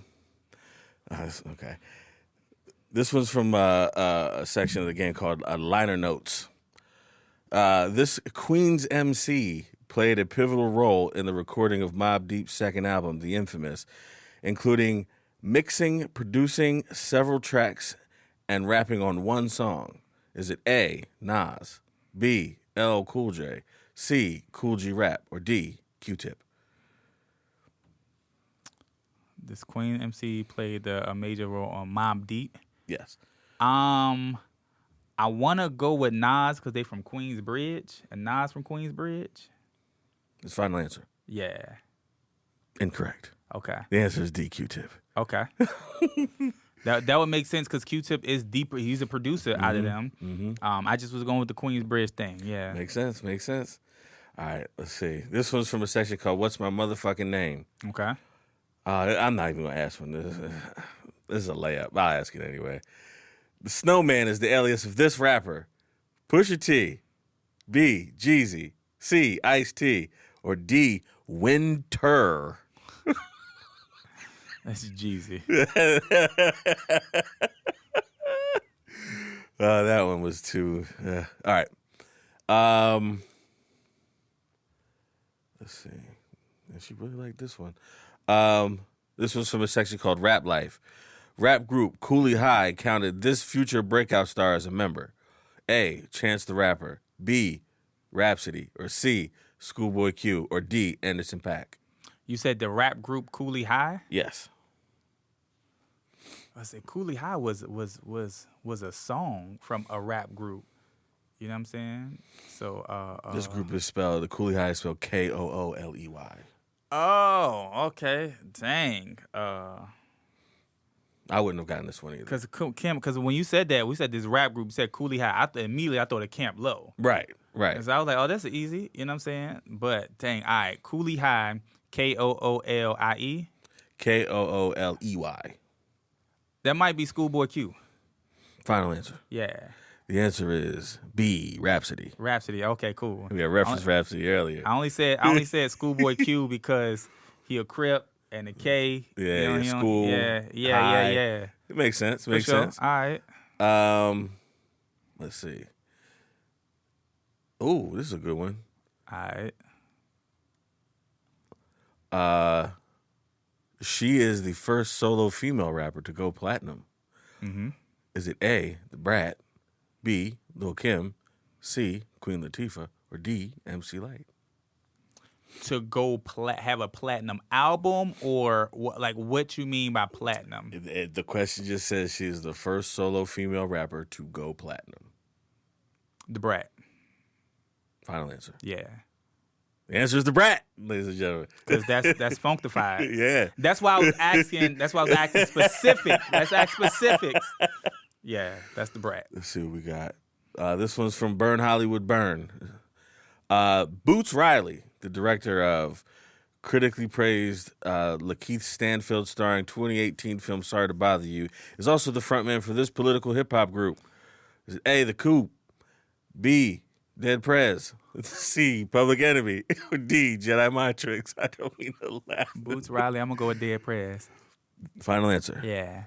This one's from a section of the game called Liner Notes. This Queen's MC played a pivotal role in the recording of Mobb Deep's second album, The Infamous, including mixing, producing several tracks, and rapping on one song. Is it A, Nas, B, LL Cool J, C, Cool G Rap, or D, Q-Tip? This Queen MC played a major role on Mobb Deep. Yes. I want to go with Nas because they from Queensbridge. And Nas from Queensbridge? It's final answer. Yeah. Incorrect. Okay. The answer is D, Q-Tip. Okay. That would make sense because Q-Tip is deeper. He's a producer out of them. Mm-hmm. I just was going with the Queensbridge thing. Yeah. Makes sense. All right, let's see. This one's from a section called What's My Motherfucking Name? Okay. I'm not even going to ask one. This is a layup. I'll ask it anyway. The Snowman is the alias of this rapper. Pusha T, B, Jeezy, C, Ice-T, or D, Winter. That's Jeezy. That one was too... all right. Let's see. She really liked this one. This was from a section called Rap Life. Rap group Cooley High counted this future breakout star as a member. A, Chance the Rapper. B, Rhapsody. Or C, Schoolboy Q. Or D, Anderson .Paak. You said the rap group Cooley High? Yes. I said Cooley High was a song from a rap group. You know what I'm saying? So This group is spelled, the Cooley High is spelled Kooley. Oh, okay. Dang. I wouldn't have gotten this one either. Because when you said that, we said this rap group, you said Cooley High. Immediately I thought of Camp Low. Right. And so I was like, oh, that's easy. You know what I'm saying? But dang, all right. Cooley High, Kooley. Kooley. That might be Schoolboy Q. Final answer. Yeah. The answer is B, Rhapsody. Rhapsody. Okay, cool. We got referenced Rhapsody earlier. I only said Schoolboy Q because he a Crip and a K. Yeah, school. Yeah. It makes sense. Makes sense. All right. Let's see. Oh, this is a good one. All right. She is the first solo female rapper to go platinum. Mm-hmm. Is it A, The Brat, B, Lil' Kim, C, Queen Latifah, or D, MC Lyte? To go have a platinum album, or what you mean by platinum? The question just says she is the first solo female rapper to go platinum. The Brat. Final answer. Yeah. The answer is The Brat, ladies and gentlemen. Because that's funkified. Yeah. That's why I was asking. That's why I was asking specific. Let's ask specifics. Yeah, that's The Brat. Let's see what we got. This one's from Burn Hollywood Burn. Boots Riley, the director of critically praised Lakeith Stanfield starring 2018 film Sorry to Bother You, is also the frontman for this political hip-hop group. Is it A, The Coup, B, Dead Prez, C, Public Enemy, or D, Jedi Mind Tricks? I don't mean to laugh. Boots Riley, I'm going to go with Dead Prez. Final answer. Yeah.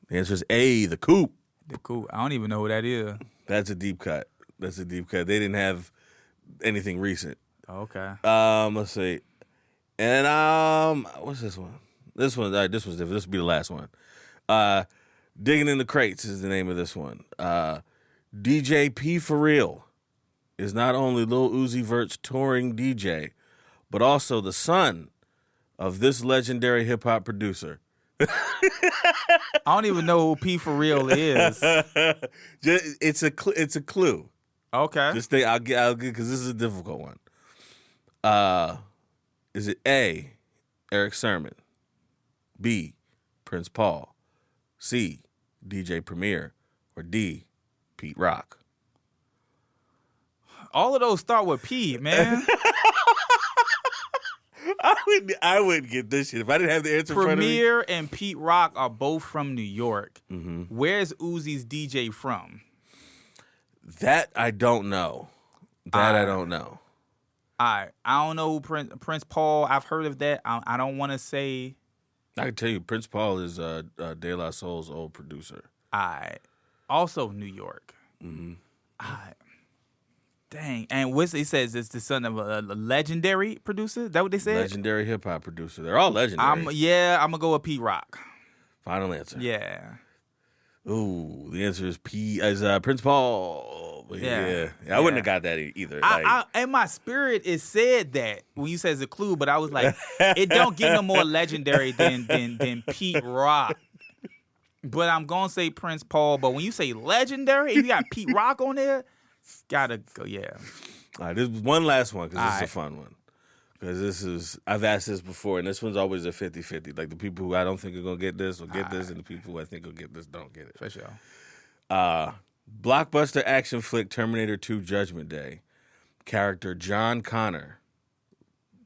The answer is A, The Coup. The Coup. I don't even know who that is. That's a deep cut. They didn't have anything recent. Okay. Let's see. And what's this one? This one, all right, this one's different. This will be the last one. Digging in the Crates is the name of this one. DJ P For Real is not only Lil Uzi Vert's touring DJ, but also the son of this legendary hip hop producer. I don't even know who P For Real is. It's a clue. Okay. Just think, I'll get because this is a difficult one. Is it A, Eric Sermon, B, Prince Paul, C, DJ Premier, or D, Pete Rock? All of those start with P, man. I wouldn't get this shit if I didn't have the answer in front of me. Premier and Pete Rock are both from New York. Mm-hmm. Where's Uzi's DJ from? That I don't know. I don't know. I don't know who Prince Paul. I've heard of that. I don't want to say. I can tell you, Prince Paul is De La Soul's old producer. Also New York. Mm-hmm. Dang. And he says it's the son of a legendary producer. Is that what they said? Legendary hip hop producer. They're all legendary. I'm gonna go with Pete Rock. Final answer. Yeah. Ooh, the answer is Prince Paul. Yeah. I wouldn't have got that either. In my spirit, it said that when you said it's a clue, but I was like, it don't get no more legendary than Pete Rock. But I'm gonna say Prince Paul. But when you say legendary, if you got Pete Rock on there, gotta go. Yeah. All right, this is one last one because this is a fun one. Because I've asked this before, and this one's always a 50-50. Like the people who I don't think are going to get this will get this, and the people who I think will get this don't get it. For sure. Blockbuster action flick Terminator 2 Judgment Day. Character John Connor,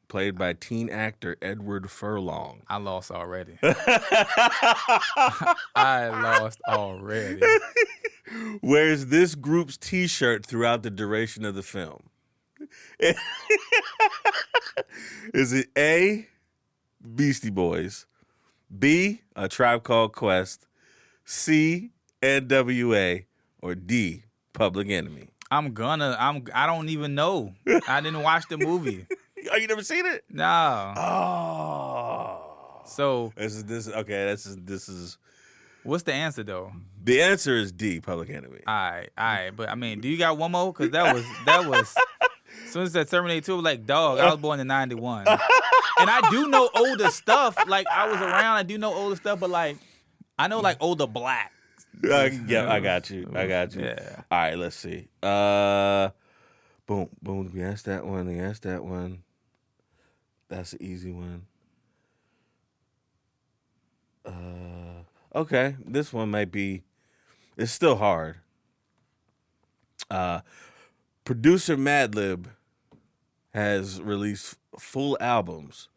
played by teen actor Edward Furlong. I lost already. I lost already. Wears this group's T-shirt throughout the duration of the film. Is it A, Beastie Boys, B, A Tribe Called Quest, C, NWA, or D, Public Enemy? I don't even know. I didn't watch the movie. Oh, you never seen it? No. Oh. So This is what's the answer though? the answer is D, Public Enemy. All right. But I mean, do you got one more? Because that was as soon as that Terminator 2, like, dog, I was born in 91. And I do know older stuff. Like, I was around, I do know older stuff, but like, I know like older black. Yeah, I got you. Yeah. All right, let's see. Boom. We asked that one. That's an easy one. Okay, this one might be. It's still hard. Producer Madlib has released full albums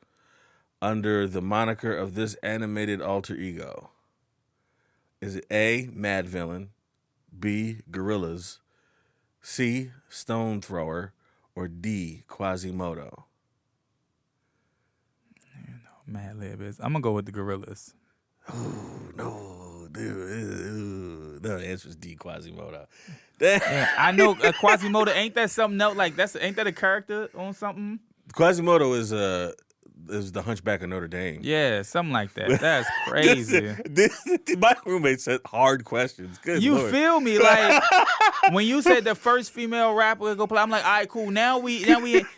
under the moniker of this animated alter ego. Is it A, Mad Villain, B, Gorillaz, C, Stone Thrower, or D, Quasimodo? Mad Lib is. I'm gonna go with the Gorillas. Ooh, no, dude. No, the answer is D, Quasimodo. Yeah, I know Quasimodo. Ain't that something else? Like ain't that a character on something? Quasimodo is the Hunchback of Notre Dame. Yeah, something like that. That's crazy. My roommate said hard questions. Good You Lord. feel me? Like when you said the first female rapper would go play, I'm like, all right, cool. Now we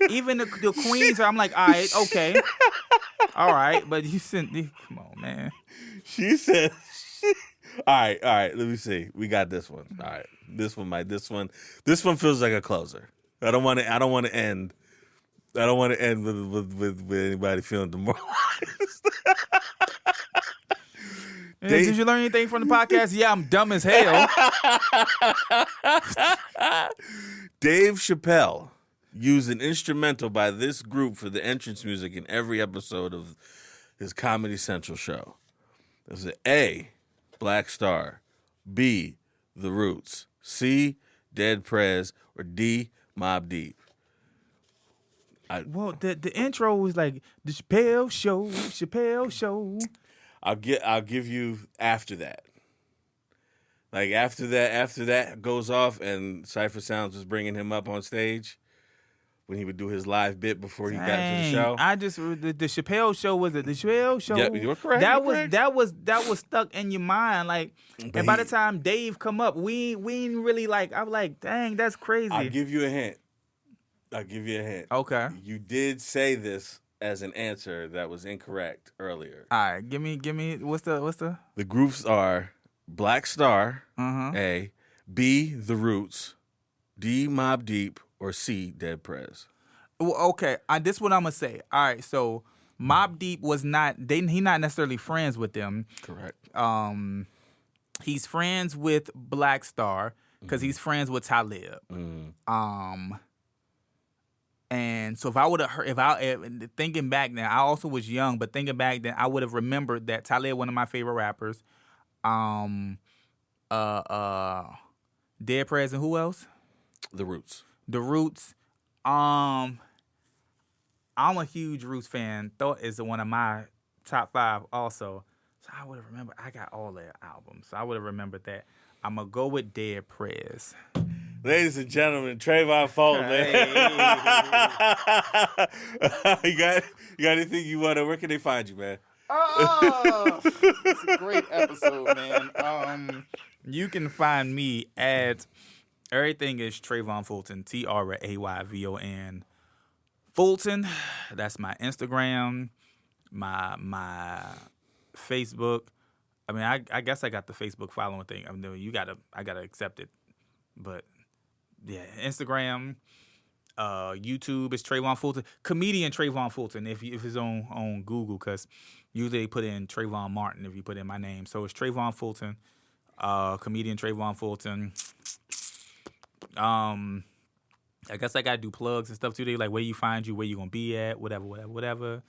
even the queens. I'm like, all right, okay, all right. But you sent, come on, man. She said, all right. Let me see. We got this one. All right, this one feels like a closer. I don't want to end with anybody feeling demoralized. Did you learn anything from the podcast? Yeah, I'm dumb as hell. Dave Chappelle used an instrumental by this group for the entrance music in every episode of his Comedy Central show? Is it A, Black Star, B, The Roots, C, Dead Prez, or D, Mobb Deep? Well, the intro was like the Chappelle Show. I'll give you after that. Like after that goes off, and Cypher Sounds was bringing him up on stage when he would do his live bit before he got to the show. I just the Chappelle Show was it? The Chappelle Show. Yep, you're correct. That was stuck in your mind, like. But and by the time Dave come up, we ain't really like. I was like, dang, that's crazy. I'll give you a hint. Okay. You did say this as an answer that was incorrect earlier. All right, give me. What's the? The groups are Black Star, Uh-huh. A, B, The Roots, D, Mobb Deep, or C, Dead Prez. Well, okay, this what I'm gonna say. All right, so Mobb Deep was not. He not necessarily friends with them. Correct. He's friends with Black Star because he's friends with Talib. And so if I would have thinking back then, I also was young, but thinking back then, I would have remembered that Talib, one of my favorite rappers, Dead Prez, and who else? The Roots. The Roots. I'm a huge Roots fan. Thought is one of my top 5 also. So I would have remembered. I got all their albums, so I would have remembered that. I'm gonna go with Dead Prez. Ladies and gentlemen, Trayvon Fulton. You got anything you want to? Where can they find you, man? Oh, it's a great episode, man. You can find me at everything is Trayvon Fulton, Trayvon Fulton. That's my Instagram, my Facebook. I mean, I guess I got the Facebook following thing. I mean, I gotta accept it, but yeah, Instagram, YouTube is Trayvon Fulton, comedian Trayvon Fulton. If it's on Google, because usually they put in Trayvon Martin if you put in my name. So it's Trayvon Fulton, comedian Trayvon Fulton. I guess I gotta do plugs and stuff today, like where you find you, where you gonna be at, whatever.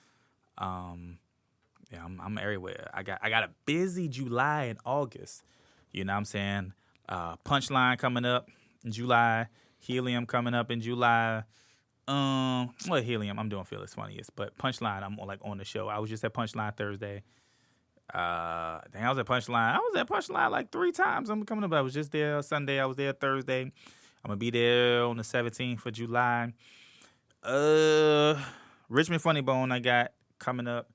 Yeah, I'm everywhere. I got a busy July and August. You know what I'm saying? Punchline coming up in July. Helium coming up in July. Well, Helium, I'm doing Feel It's Funniest, but Punchline, I'm on the show. I was just at Punchline Thursday. I was at Punchline like 3 times. I'm coming up. I was just there Sunday. I was there Thursday. I'm gonna be there on the 17th of July. Richmond Funny Bone I got coming up.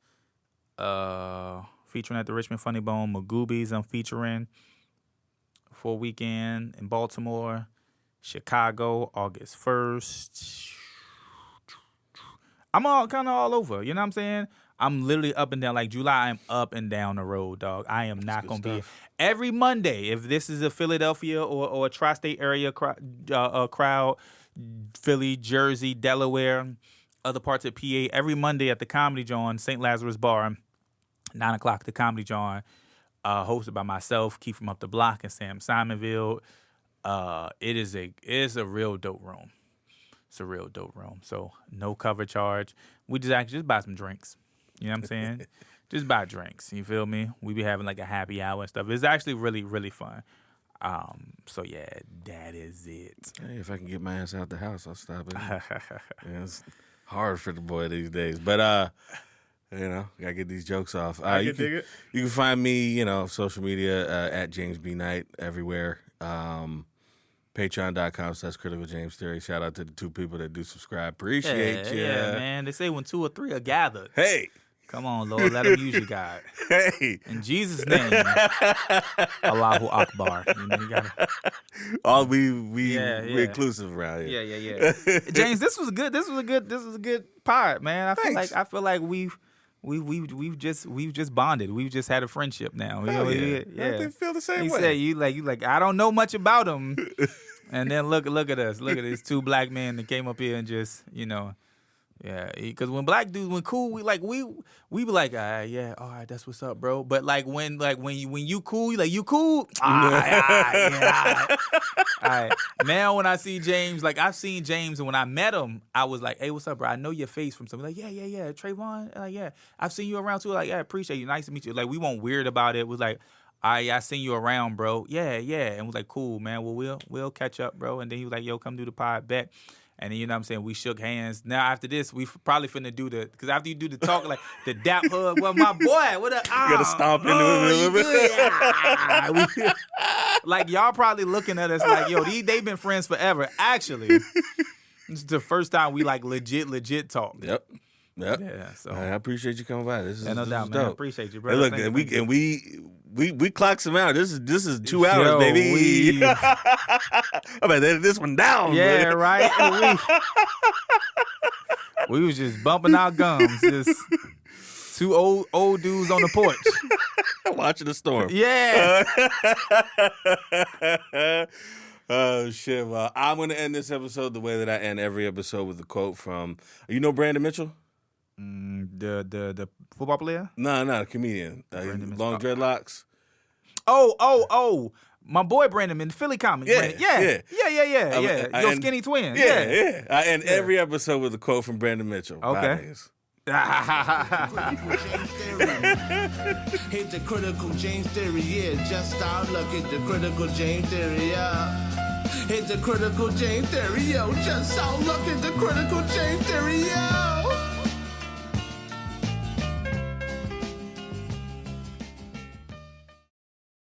Featuring at the Richmond Funny Bone. Magoobies I'm featuring for a weekend in Baltimore. Chicago, August 1st. I'm kind of all over. You know what I'm saying? I'm literally up and down. Like July, I'm up and down the road, dog. I am not going to be every Monday. If this is a Philadelphia or a tri-state area crowd, Philly, Jersey, Delaware, other parts of PA, every Monday at the Comedy John, St. Lazarus Bar, 9 o'clock, the Comedy John, hosted by myself, Keith from Up the Block, and Sam Simonville. It's a real dope room. It's a real dope room. So no cover charge. We just buy some drinks. You know what I'm saying? Just buy drinks. You feel me? We be having like a happy hour and stuff. It's actually really, really fun. So yeah, that is it. Hey, if I can get my ass out the house, I'll stop it. Yeah, it's hard for the boy these days, but gotta get these jokes off. You can find me, social media at James B. Knight everywhere. Patreon.com/Critical James Theory. Shout out to the 2 people that do subscribe. Appreciate you. Yeah, man. They say when 2 or 3 are gathered. Hey. Come on, Lord. Let them use you, God. Hey. In Jesus' name. Allahu Akbar. You gotta... We're inclusive around here. Yeah. James, this was good. This was a good part, man. I feel like we've just bonded. We've just had a friendship now. Yeah. I feel the same way. Said you like I don't know much about him. And then look at us. Look at these 2 black men that came up here and just, Yeah, because when black dudes, when cool, we be like, yeah, all right, that's what's up, bro. But like when you cool, you cool. All right. Now when I see James, like I've seen James, and when I met him, I was like, hey, what's up, bro? I know your face from something. Like, yeah, Trayvon, like, yeah, I've seen you around too. Like, yeah, appreciate you, nice to meet you. Like, we weren't weird about it. It was like, I seen you around, bro. Yeah, and was like, cool, man. Well, we'll catch up, bro. And then he was like, yo, come do the pod, bet. And then, you know what I'm saying, we shook hands. Now, after this, we probably finna do because after you do the talk, like, the dap hug, well, my boy, what up? You gotta stomp into it a little bit. Like, y'all probably looking at us like, yo, they been friends forever. Actually, this is the first time we, like, legit talk. Yep. Yeah, so. I appreciate you coming by. This is no doubt, is man. I dope. appreciate you, bro. Hey, look, and we clocked some out. This is 2 hours, baby. I'm about to edit this one down. Yeah, man. right. We was just bumping our gums, just two old dudes on the porch, watching the storm. Yeah. Oh shit! Well, I'm gonna end this episode the way that I end every episode with a quote from. You know Brandon Mitchell? The football player? No, a comedian. Long dreadlocks. Oh. My boy Brandon in the Philly comic. Yeah. Your skinny twin. Yeah. I end every episode with a quote from Brandon Mitchell. Okay. Hit the critical James theory, yeah. Just start looking the critical James theory, yeah. Hit the critical James theory, yo. Just start looking the critical James theory, yeah.